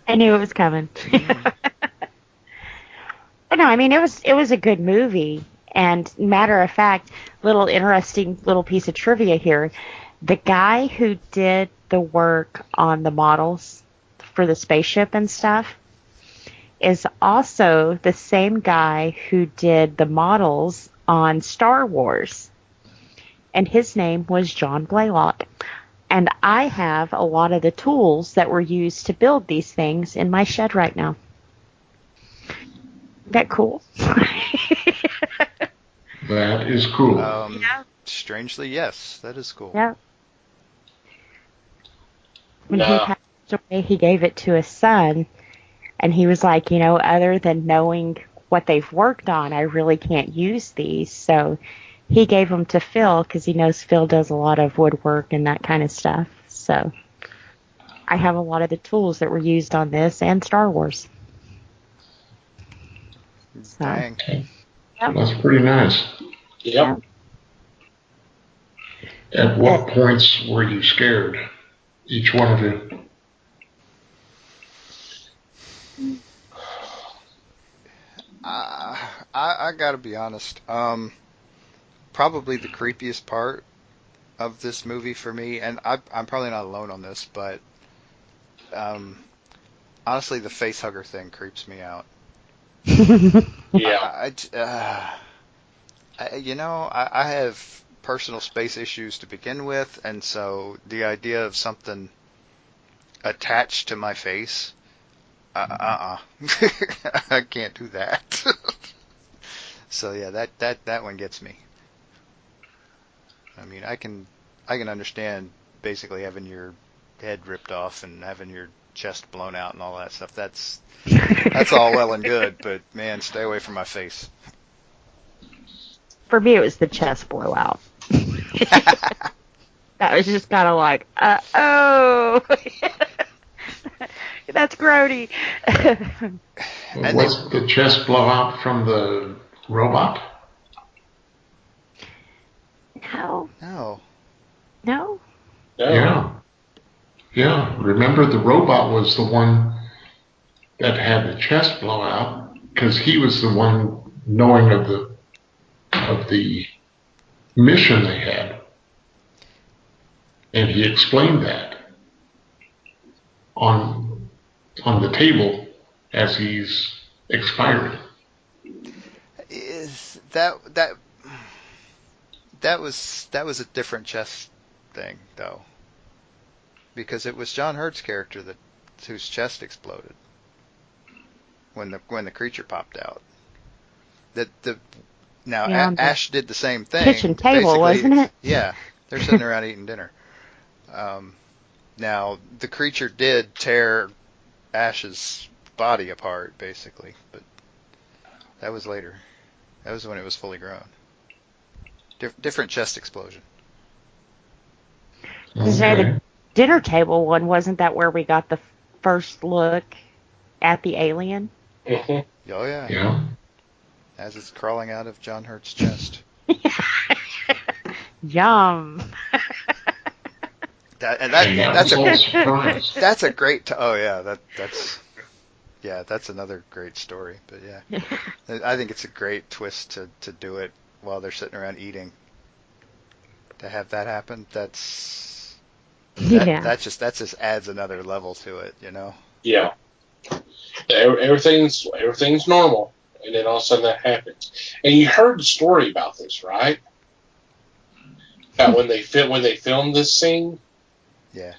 I knew it was coming. But no, I mean it was a good movie. And matter of fact, little interesting little piece of trivia here. The guy who did the work on the models for the spaceship and stuff is also the same guy who did the models on Star Wars. And his name was John Blaylock. And I have a lot of the tools that were used to build these things in my shed right now. That cool? That is cool. Yeah. Strangely, yes, that is cool. Yeah. When he No. passed away, he gave it to his son, and he was like, other than knowing what they've worked on, I really can't use these. So he gave them to Phil because he knows Phil does a lot of woodwork and that kind of stuff. So I have a lot of the tools that were used on this and Star Wars. So, Dang. That's pretty nice. Yep. At what points were you scared? Each one of you? I gotta be honest. Probably the creepiest part of this movie for me, and I'm probably not alone on this, but honestly, the face hugger thing creeps me out. Yeah. I have personal space issues to begin with, and so the idea of something attached to my face, I can't do that. So yeah, that one gets me. I mean, I can understand basically having your head ripped off and having your chest blown out and all that stuff. That's all well and good, but man, stay away from my face. For me, it was the chest blowout. That was just kind of like, oh, that's grody. Was the chest blowout from the robot? No. No. No? No. Yeah. Remember, the robot was the one that had the chest blowout because he was the one knowing of the mission they had, and he explained that on the table as he's expiring. Is that was a different chest thing though, because it was John Hurt's character whose chest exploded when the creature popped out. Ash did the same thing. Kitchen table, basically. wasn't it? Yeah, they're sitting around eating dinner. Now the creature did tear Ash's body apart, basically, but that was later. That was when it was fully grown. Different chest explosion. The dinner table one, wasn't that where we got the first look at the alien? Mm-hmm. Oh yeah. Yeah. As it's crawling out of John Hurt's chest. Yum. That's a great. That's another great story. But yeah, I think it's a great twist to do it while they're sitting around eating. To have that happen, that just adds another level to it, you know. Yeah. Everything's normal, and then all of a sudden that happens. And you heard the story about this, right? About when they filmed this scene. Yeah.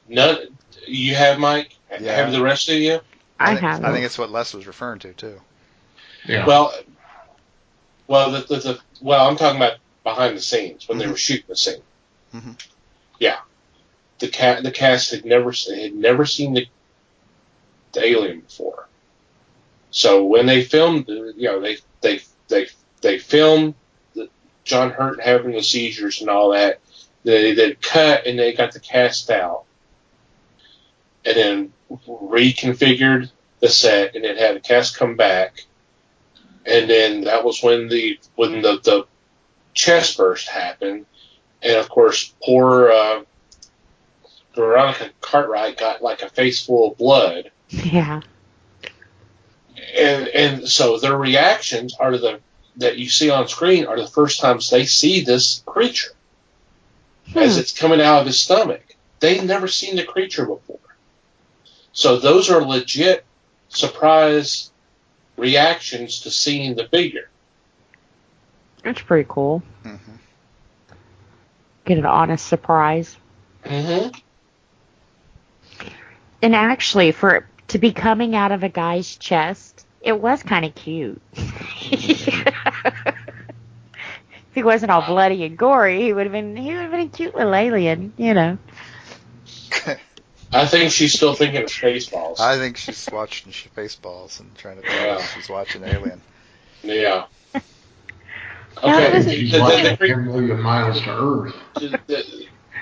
None. You have, Mike. Yeah. Have the rest of you? I have. I think it's what Les was referring to too. Yeah. Well, I'm talking about behind the scenes when they were shooting the scene. Mm-hmm. Yeah. The cast had never seen the alien before. So when they filmed, they filmed John Hurt having the seizures and all that, they cut and they got the cast out, and then reconfigured the set, and it had the cast come back, and then that was when the chest burst happened, and of course poor Veronica Cartwright got like a face full of blood. Yeah. And so their reactions are that you see on screen are the first times they see this creature as it's coming out of his stomach. They've never seen the creature before. So those are legit surprise reactions to seeing the figure. That's pretty cool. Mm-hmm. Get an honest surprise. Mm-hmm. And actually, to be coming out of a guy's chest, it was kind of cute. If he wasn't all bloody and gory, he would have been a cute little alien, you know. I think she's still thinking of Spaceballs. I think she's watching Spaceballs and trying to tell us she's watching Alien. Yeah. No, it Okay. was- He's watching 10 million miles to Earth.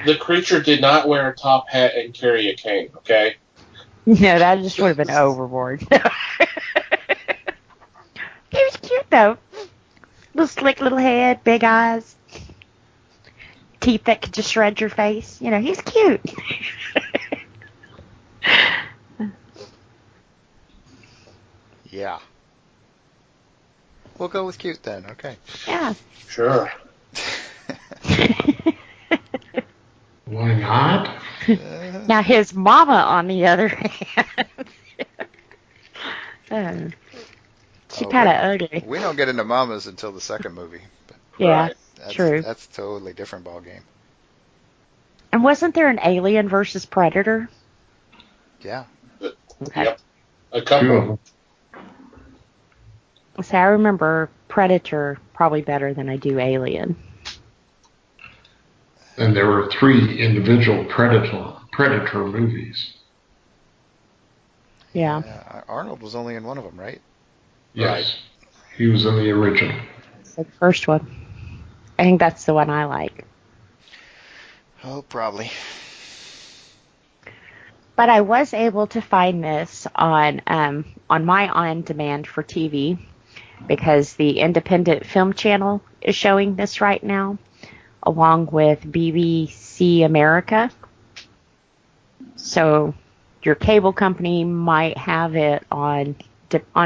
The creature did not wear a top hat and carry a cane, okay? No, that just would have been overboard. He was cute, though. Little slick little head, big eyes, teeth that could just shred your face. You know, he's cute. Yeah. We'll go with cute then. Okay. Yeah. Sure. Why not? Now his mama, on the other hand, she kind of ugly. We don't get into mamas until the second movie. But Yeah, Right. true. That's a totally different ballgame. And wasn't there an Alien versus Predator? Yeah. Okay. Yep. A Two couple. of them. So I remember Predator probably better than I do Alien. And there were 3 individual Predator movies. Yeah. Arnold was only in one of them, right? Yes. Right. He was in the original. The first one. I think that's the one I like. Oh, probably. But I was able to find this on my on-demand for TV because the Independent Film Channel is showing this right now, along with BBC America. So your cable company might have it on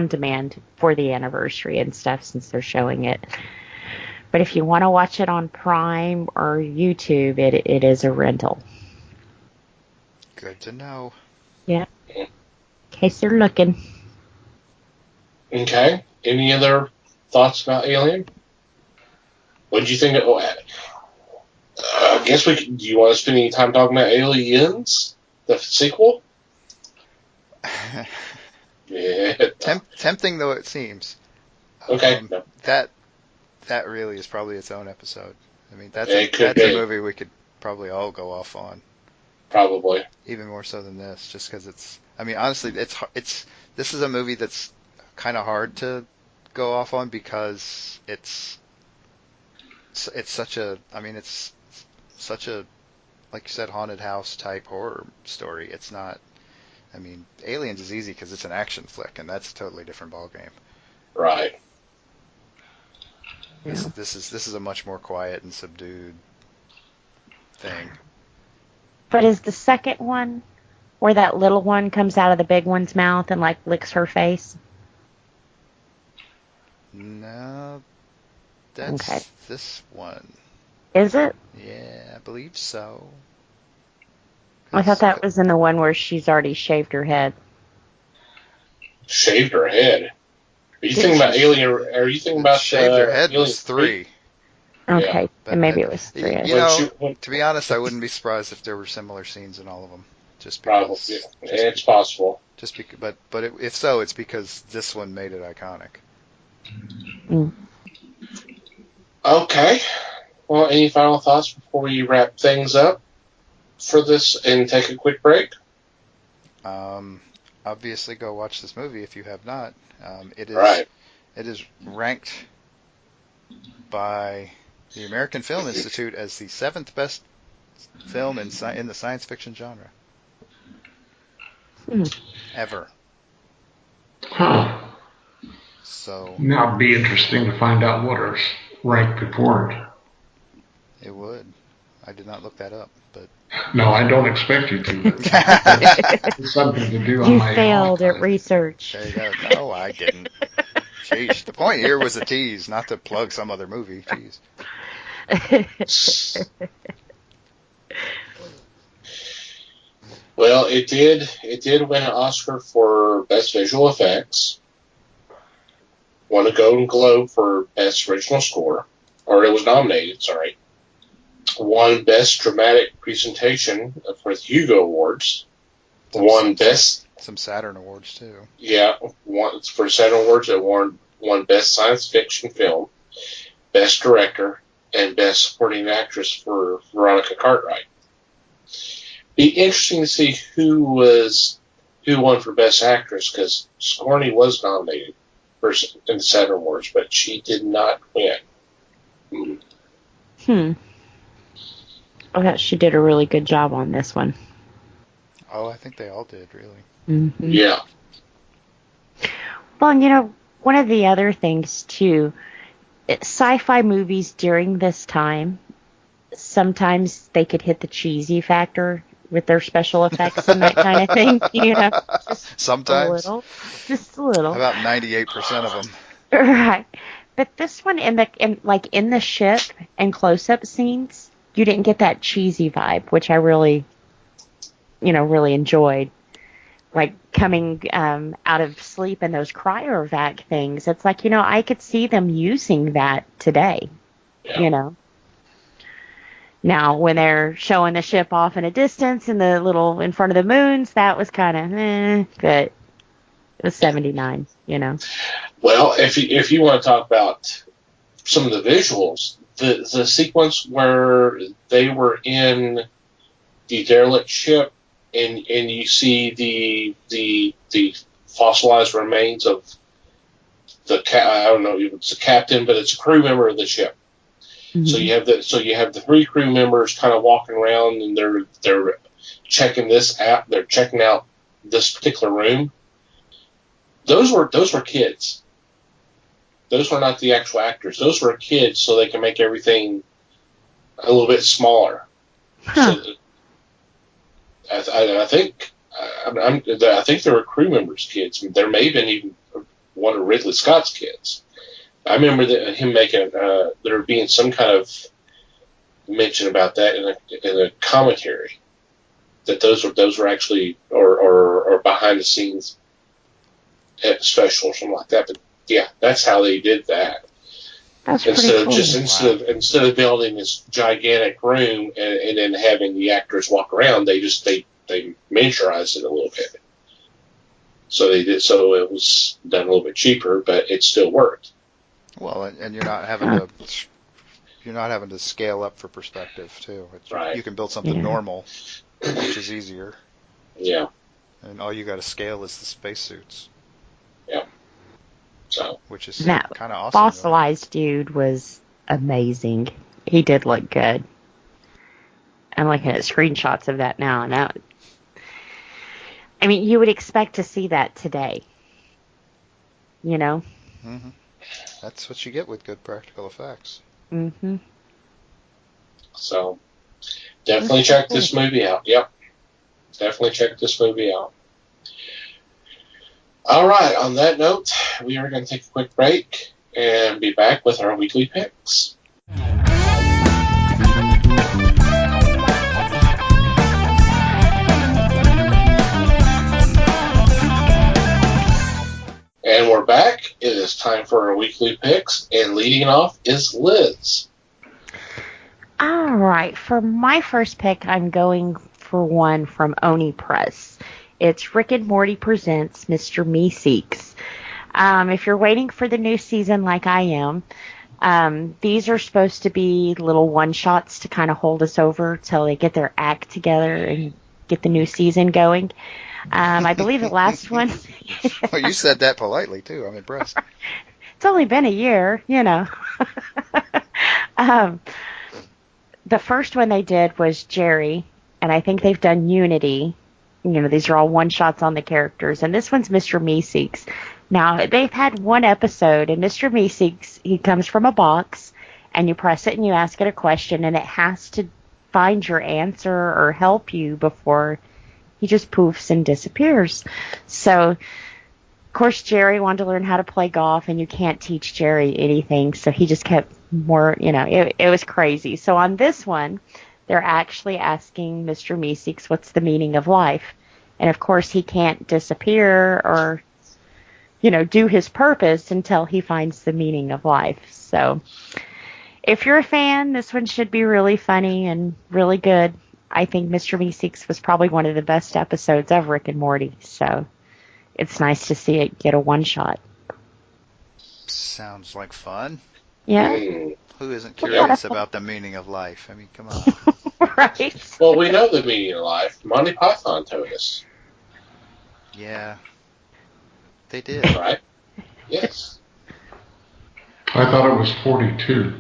demand for the anniversary and stuff since they're showing it. But if you want to watch it on Prime or YouTube, it is a rental. Good to know. Yeah. In case they're looking. Okay. Any other thoughts about Alien? What did you think? I guess do you want to spend any time talking about Aliens, the sequel? Yeah. Tempting though it seems. Okay. No. That really is probably its own episode. I mean, that's It could a be. movie we could probably all go off on, Probably. even more so than this, just because it's. I mean, honestly, this is a movie that's kind of hard to go off on because it's such a. I mean, it's such a, like you said, haunted house type horror story. It's not. I mean, Aliens is easy because it's an action flick, and that's a totally different ballgame. Right. Yeah. This is a much more quiet and subdued thing. But is the second one where that little one comes out of the big one's mouth and like licks her face? No, that's Okay. this one. Is it? Yeah, I believe so. I thought that was in the one where she's already shaved her head. Shaved her head. Are you thinking about Alien? Are you thinking about Shaved Her Head Alien was 3. Okay, but- and maybe it was you 3. know, To be honest, I wouldn't be surprised if there were similar scenes in all of them. Just Probably. because. Yeah. It's possible. If so, it's because this one made it iconic. Mm. Okay. Well, any final thoughts before we wrap things up for this and take a quick break? Obviously, go watch this movie if you have not. It is Right. It is ranked by the American Film Institute as the 7th best film in the science fiction genre ever. Huh. So Now it'd be interesting to find out what are ranked before it. it would. I did not look that up, but No, I don't expect you to. But it's something to do on You my failed own at time. research. there you go. No, I didn't. Jeez, the point here was a tease, not to plug some other movie. Jeez. Well, it did win an Oscar for Best Visual Effects. Won a Golden Globe for Best Original Score, or it was nominated. Sorry. Won Best Dramatic Presentation for the Hugo Awards. Won Best. Some Saturn Awards too. Yeah, for Saturn Awards. It won Best Science Fiction Film, Best Director, and Best Supporting Actress for Veronica Cartwright. Be interesting to see who won for Best Actress, because Sigourney was nominated in the Saturn Awards, but she did not win. I thought she did a really good job on this one. Oh, I think they all did, really. Mm-hmm. Yeah. Well, and one of the other things too, sci-fi movies during this time, sometimes they could hit the cheesy factor with their special effects and that kind of thing. Just Sometimes. Just a little. About 98% of them. Right. But this one, in the ship and close-up scenes, you didn't get that cheesy vibe, which I really, really enjoyed. Like coming out of sleep and those cryovac things, it's like, I could see them using that today, Now, when they're showing the ship off in a distance and the little in front of the moons, that was kind of but it was 79, Well, if you want to talk about some of the visuals, the sequence where they were in the derelict ship and you see the fossilized remains of I don't know if it's a captain, but it's a crew member of the ship. Mm-hmm. So you have the 3 crew members kind of walking around, and they're checking this out. They're checking out this particular room. Those were kids. Those were not the actual actors. Those were kids, so they can make everything a little bit smaller. Huh. So I think they were crew members' kids. There may have been even one of Ridley Scott's kids. I remember him making there being some kind of mention about that in a commentary, that those were actually or behind the scenes special or something like that. But yeah, that's how they did that. That's instead of cool. instead of building this gigantic room and then having the actors walk around, they miniaturized it a little bit. So they did. So it was done a little bit cheaper, but it still worked. Well, and you're not having to scale up for perspective too. Right. You can build something normal, which is easier. Yeah. And all you got to scale is the spacesuits. Yeah. So, which is kind of awesome. Fossilized dude was amazing. He did look good. I'm looking at screenshots of that now, and you would expect to see that today. Mm-hmm. That's what you get with good practical effects. Mm-hmm. So, definitely check this movie out. Yep. Definitely check this movie out. All right, on that note, we are going to take a quick break and be back with our weekly picks. And we're back. It is time for our weekly picks, and leading off is Liz. All right, for my first pick, I'm going for one from Oni Press. It's Rick and Morty Presents Mr. Meeseeks. If you're waiting for the new season like I am, these are supposed to be little one-shots to kind of hold us over till they get their act together and get the new season going. I believe the last one... Well, you said that politely, too. I'm impressed. It's only been a year, Um, the first one they did was Jerry, and I think they've done Unity. You know, these are all one-shots on the characters, and this one's Mr. Meeseeks. Now, they've had one episode, and Mr. Meeseeks, he comes from a box, and you press it and you ask it a question, and it has to find your answer or help you before he just poofs and disappears. So, of course, Jerry wanted to learn how to play golf, and you can't teach Jerry anything, so he just kept more, it was crazy. So on this one, they're actually asking Mr. Meeseeks what's the meaning of life. And of course, he can't disappear or, do his purpose until he finds the meaning of life. So if you're a fan, this one should be really funny and really good. I think Mr. Meeseeks was probably one of the best episodes of Rick and Morty. So it's nice to see it get a one-shot. Sounds like fun. Yeah. Who isn't curious about the meaning of life? I mean, come on. Right. Well, we know the meaning of life. Monty Python told us. Yeah. They did. Right? Yes. I thought it was 42.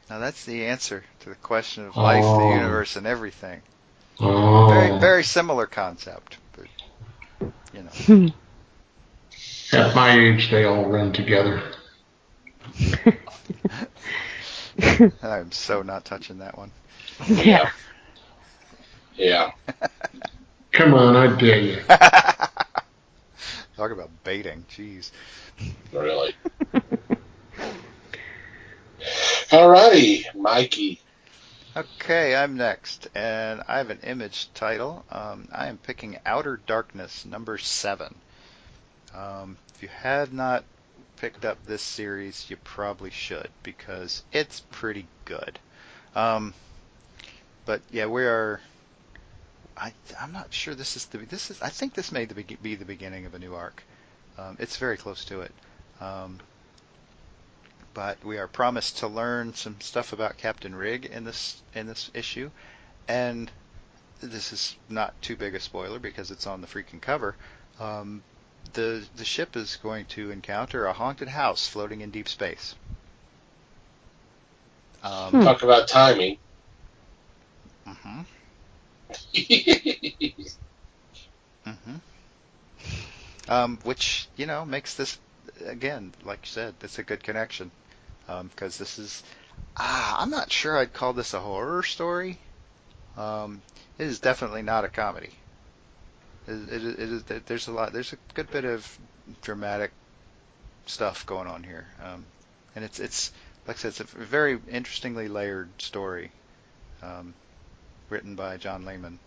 Now that's the answer to the question of life, the universe, and everything. Oh. Very, very similar concept, but At my age, they all run together. I'm so not touching that one. Yeah. Yeah. Come on, I dare you. Talk about baiting, jeez. Really. Alrighty, Mikey. Okay, I'm next, and I have an image title. I am picking Outer Darkness, number 7. If you have not picked up this series, you probably should, because it's pretty good. But yeah, we are. I'm not sure this is. I think this may be the beginning of a new arc. It's very close to it. But we are promised to learn some stuff about Captain Rig in this issue, and this is not too big a spoiler because it's on the freaking cover. The ship is going to encounter a haunted house floating in deep space. Talk about timing. Mm-hmm. Which makes this, again, like you said, it's a good connection. Because this is, I'm not sure I'd call this a horror story. It is definitely not a comedy. It is. There's a good bit of dramatic stuff going on here, and it's like I said, it's a very interestingly layered story, written by John Layman,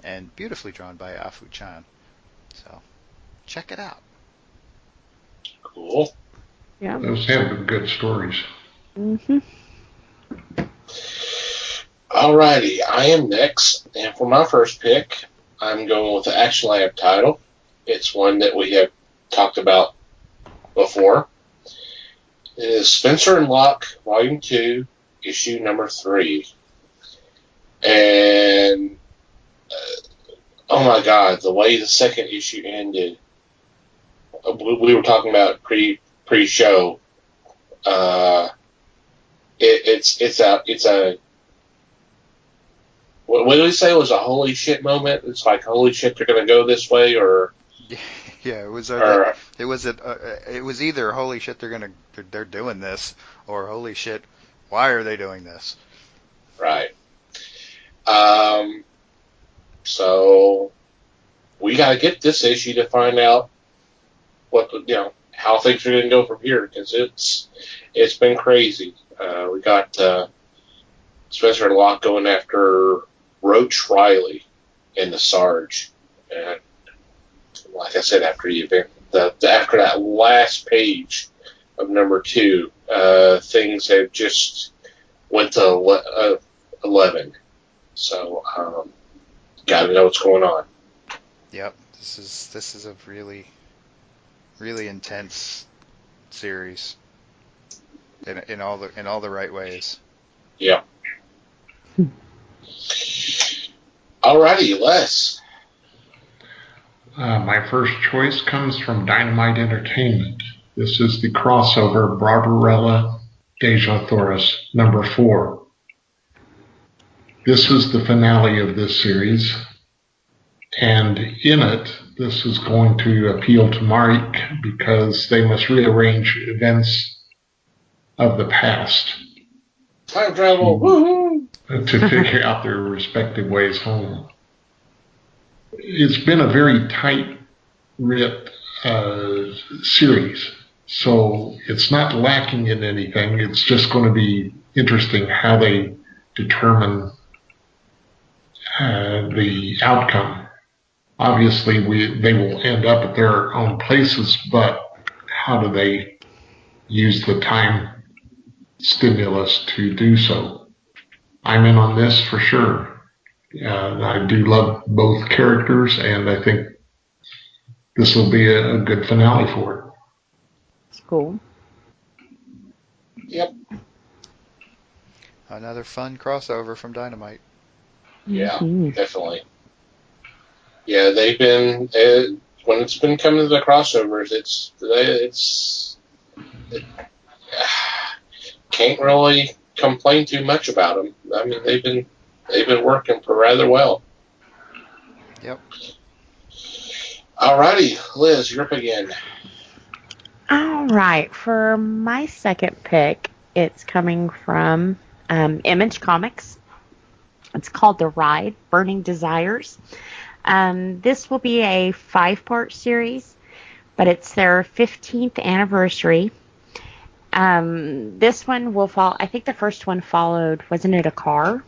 and beautifully drawn by Afu Chan. So, check it out. Cool. Yeah. Those have been good stories. Mm-hmm. Alrighty, I am next, and for my first pick, I'm going with the Action Lab title. It's one that we have talked about before. It is Spencer and Locke, Volume 2, Issue number 3. And, oh my god, the way the second issue ended, we were talking about pre-show. It's a what did we say was a holy shit moment? It's like, holy shit, they're gonna go this way, or yeah, it was either holy shit they're doing this, or holy shit, why are they doing this? Right. So we gotta get this issue to find out what how things are gonna go from here, because it's been crazy. We got Spencer and Locke going after Roach Riley and the Sarge, and like I said, after the event, after that last page of number 2, things have just went to 11. So got to know what's going on. Yep, this is a really, really intense series in all the right ways. Yeah. Alrighty, Les. My first choice comes from Dynamite Entertainment. This is the crossover Barbarella Deja Thoris, number 4. This is the finale of this series, and in it, this is going to appeal to Mike because they must rearrange events of the past. Time travel, woohoo! To figure out their respective ways home. It's been a very tight-writ series, so it's not lacking in anything. It's just going to be interesting how they determine the outcome. Obviously, they will end up at their own places, but how do they use the time stimulus to do so? I'm in on this for sure. I do love both characters, and I think this will be a good finale for it. It's cool. Yep. Another fun crossover from Dynamite. Yeah, definitely. Yeah, they've been when it's been coming to the crossovers, can't really complain too much about them. I mean, they've been working for rather well. Yep. Alrighty, Liz, you're up again. All right, for my second pick, it's coming from Image Comics. It's called The Ride, Burning Desires. This will be a 5-part series, but it's their 15th anniversary. This one will follow, I think the first one followed, wasn't it a car?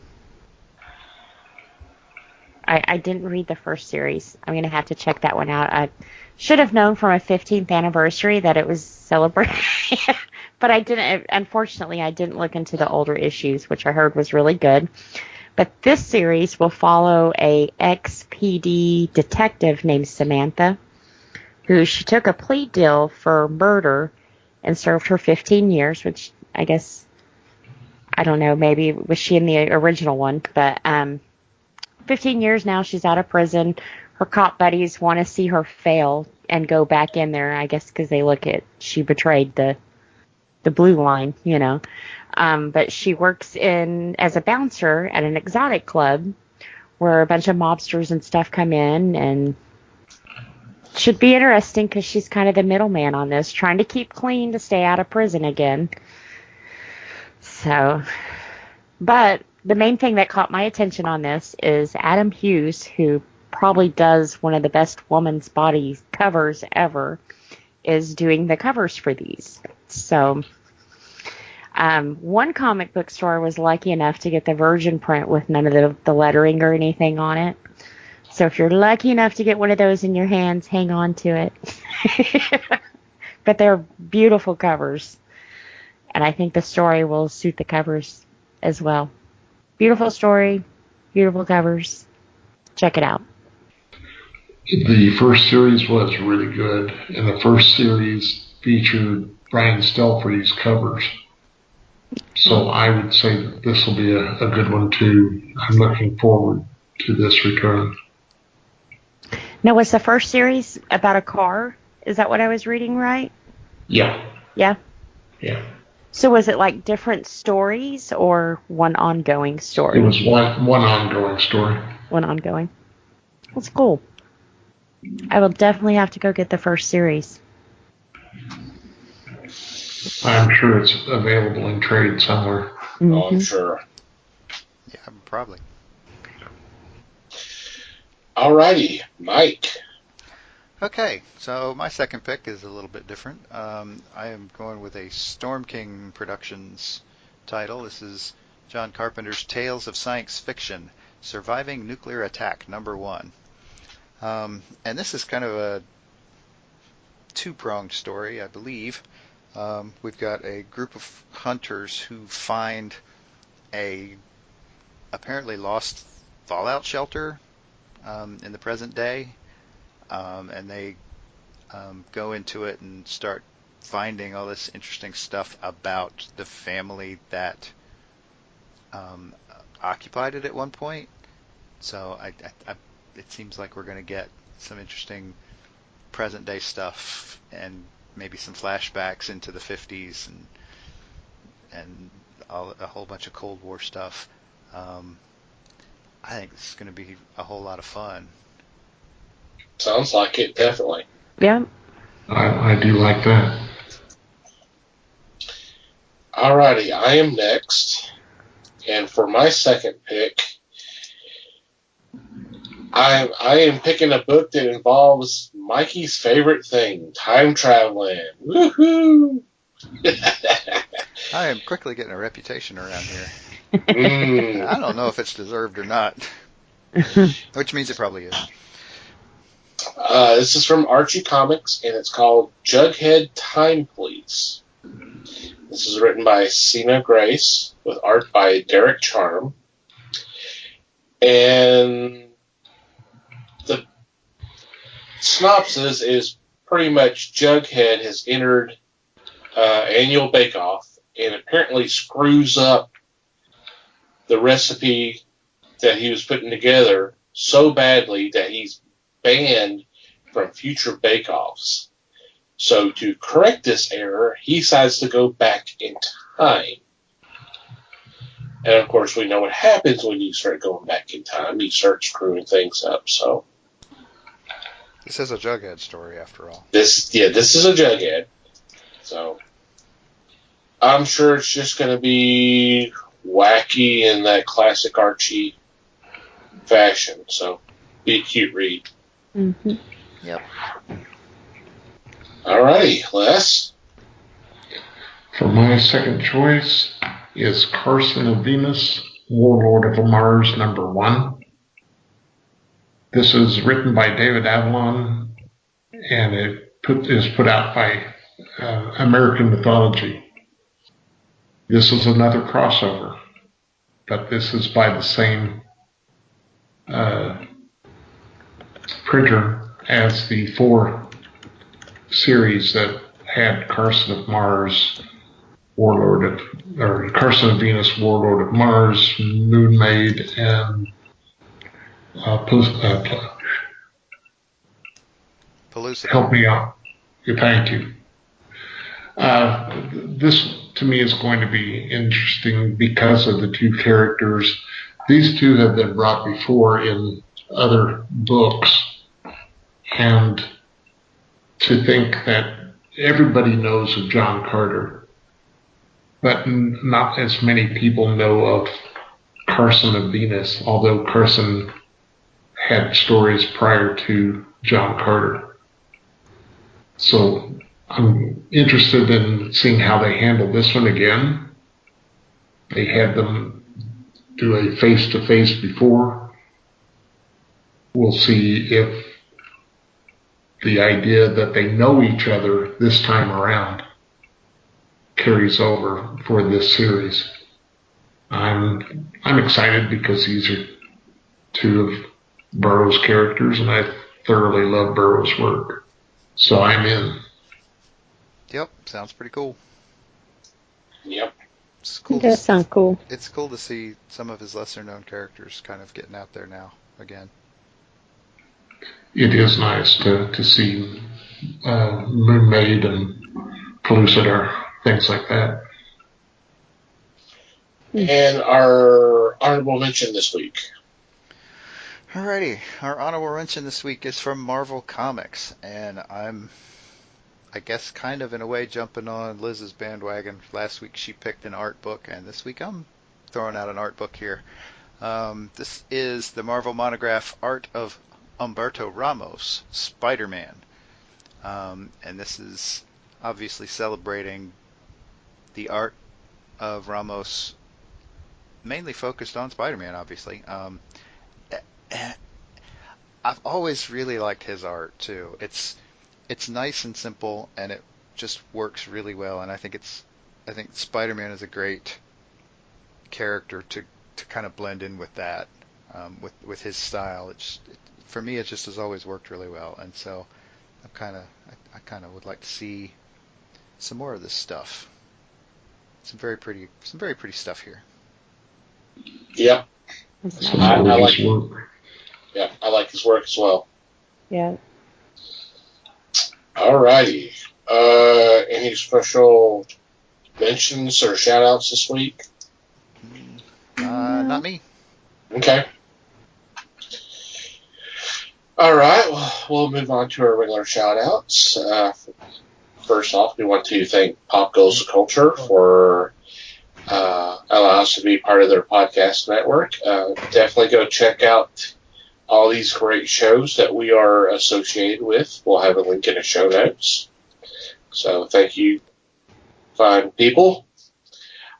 I didn't read the first series. I'm going to have to check that one out. I should have known from a 15th anniversary that it was celebrated, but I didn't. Unfortunately, I didn't look into the older issues, which I heard was really good. But this series will follow a ex-PD detective named Samantha, who she took a plea deal for murder and served her 15 years, which I guess, I don't know, maybe was she in the original one, but 15 years now, she's out of prison. Her cop buddies want to see her fail and go back in there, I guess because they look at she betrayed the blue line, you know. But she works as a bouncer at an exotic club where a bunch of mobsters and stuff come in, and should be interesting because she's kind of the middleman on this, trying to keep clean to stay out of prison again. So, but the main thing that caught my attention on this is Adam Hughes, who probably does one of the best woman's body covers ever, is doing the covers for these. So, one comic book store was lucky enough to get the virgin print with none of the lettering or anything on it. So if you're lucky enough to get one of those in your hands, hang on to it. But they're beautiful covers. And I think the story will suit the covers as well. Beautiful story, beautiful covers. Check it out. The first series was really good, and the first series featured Brian Stelfree's covers. So I would say that this will be a good one too. I'm looking forward to this return. Now, was the first series about a car? Is that what I was reading right? Yeah. Yeah? Yeah. So was it like different stories or one ongoing story? It was one ongoing story. One ongoing. That's cool. I will definitely have to go get the first series. I'm sure it's available in trade somewhere. Mm-hmm. Oh, I'm sure. Yeah, probably. Alrighty, Mike. Okay, so my second pick is a little bit different. I am going with a Storm King Productions title. This is John Carpenter's Tales of Science Fiction, Surviving Nuclear Attack, #1. And this is kind of a two-pronged story, I believe. We've got a group of hunters who find a apparently lost fallout shelter in the present day, and they go into it and start finding all this interesting stuff about the family that occupied it at one point. So it seems like we're going to get some interesting present day stuff and maybe some flashbacks into the 50s and a whole bunch of Cold War stuff. I think this is going to be a whole lot of fun. Sounds like it, definitely. Yeah. I do like that. Alrighty, I am next. And for my second pick, I am picking a book that involves Mikey's favorite thing, time traveling. Woohoo! I am quickly getting a reputation around here. Mm. I don't know if it's deserved or not, which means it probably is. This is from Archie Comics, and it's called Jughead Time Police. This is written by Sina Grace, with art by Derek Charm. And the synopsis is pretty much Jughead has entered annual bake-off and apparently screws up the recipe that he was putting together so badly that he's banned from future bake-offs. So to correct this error, he decides to go back in time. And of course, we know what happens when you start going back in time. You start screwing things up. So This is a Jughead story, after all. this is a Jughead. So I'm sure it's just going to be wacky in that classic Archie fashion. So be a cute read. Mm-hmm. Yep. Alrighty, Les. For my second choice is Carson of Venus, Warlord of Mars #1. This is written by David Avalon, and it is put out by American Mythology. This is another crossover, but this is by the same printer as the 4 series that had Carson of Mars, Carson of Venus, Warlord of Mars, Moon Maid, and Pellucidar. help me out. Thank you. This to me is going to be interesting because of the 2 characters. These 2 have been brought before in other books, and to think that everybody knows of John Carter, but not as many people know of Carson of Venus, although Carson had stories prior to John Carter. So I'm interested in seeing how they handle this one again. They had them do a face-to-face before. We'll see if the idea that they know each other this time around carries over for this series. I'm excited because these are 2 of Burroughs' characters, and I thoroughly love Burroughs' work. So I'm in. Yep, sounds pretty cool. Yep. It's cool. It does sound cool. It's cool to see some of his lesser-known characters kind of getting out there now again. It is nice to see Moon Maid and Pellucidar, things like that. And our honorable mention this week. Alrighty, our honorable mention this week is from Marvel Comics, and I'm, I guess, kind of in a way jumping on Liz's bandwagon. Last week she picked an art book, and this week I'm throwing out an art book here. This is the Marvel monograph Art of Humberto Ramos, Spider-Man. And this is obviously celebrating the art of Ramos, mainly focused on Spider-Man, obviously. I've always really liked his art too. It's nice and simple, and it just works really well. And I think Spider-Man is a great character to kind of blend in with that, with his style. For me, it just has always worked really well. And so I kind of would like to see some more of this stuff. Some very pretty stuff here. Yep. That's I nice. like work. Yeah, I like his work as well. Yeah. Alrighty. Any special mentions or shout-outs this week? Not me. Okay. All right, well, we'll move on to our regular shout-outs. First off, we want to thank Pop Goes the Culture for allowing us to be part of their podcast network. Definitely go check out all these great shows that we are associated with. We'll have a link in the show notes. So thank you, fine people.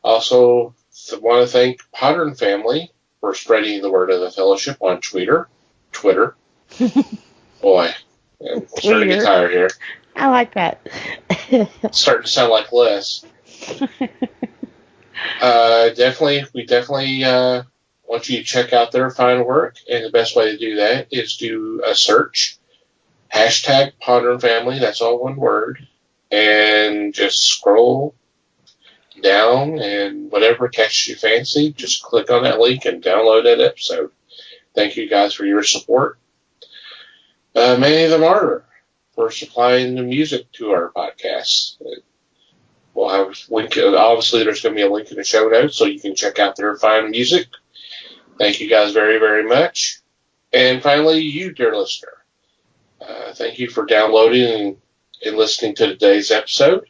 Also, want to thank Potter and Family for spreading the word of the fellowship on Twitter. Boy, I'm starting to get tired here. I like that. It's starting to sound like Les. We definitely want you to check out their fine work, and the best way to do that is do a search. Hashtag Potter and Family, that's all one word, and just scroll down, and whatever catches your fancy, just click on that link and download that episode. Thank you guys for your support. Manny the Martyr for supplying the music to our podcast. We'll have a link. Obviously, there's going to be a link in the show notes so you can check out their fine music. Thank you guys very, very much. And finally, you, dear listener. Thank you for downloading and listening to today's episode.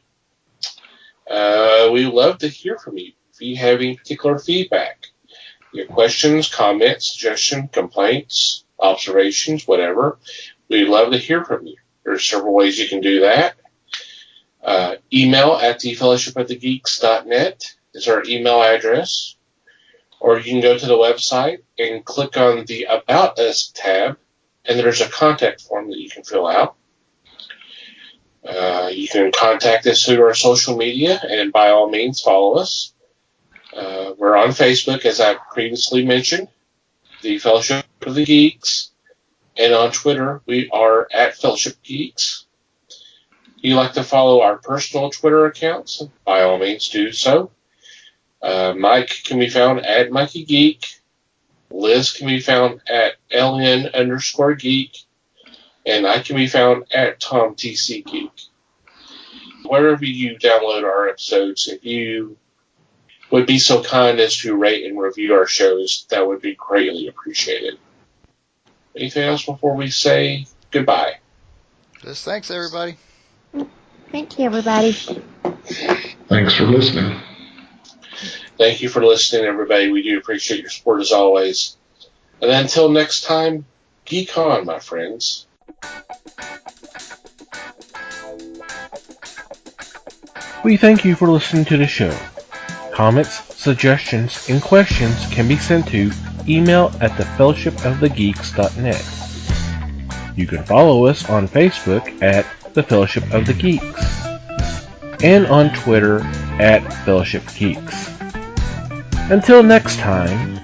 We love to hear from you. If you have any particular feedback, your questions, comments, suggestions, complaints, observations, whatever, we'd love to hear from you. There's several ways you can do that. Email at thefellowshipofthegeeks.net is our email address. Or you can go to the website and click on the About Us tab, and there's a contact form that you can fill out. You can contact us through our social media, and by all means, follow us. We're on Facebook, as I previously mentioned, the Fellowship of the Geeks, and on Twitter, we are at Fellowship Geeks. If you like to follow our personal Twitter accounts, by all means, do so. Mike can be found at Mikey Geek. Liz can be found at LN_Geek. And I can be found at TomTCGeek. Wherever you download our episodes, if you would be so kind as to rate and review our shows, that would be greatly appreciated. Anything else before we say goodbye? Just thanks, everybody. Thank you, everybody. Thanks for listening. Thank you for listening, everybody. We do appreciate your support as always. And until next time, geek on, my friends. We thank you for listening to the show. Comments, suggestions, and questions can be sent to email at thefellowshipofthegeeks.net. You can follow us on Facebook at The Fellowship of the Geeks and on Twitter at Fellowship Geeks. Until next time,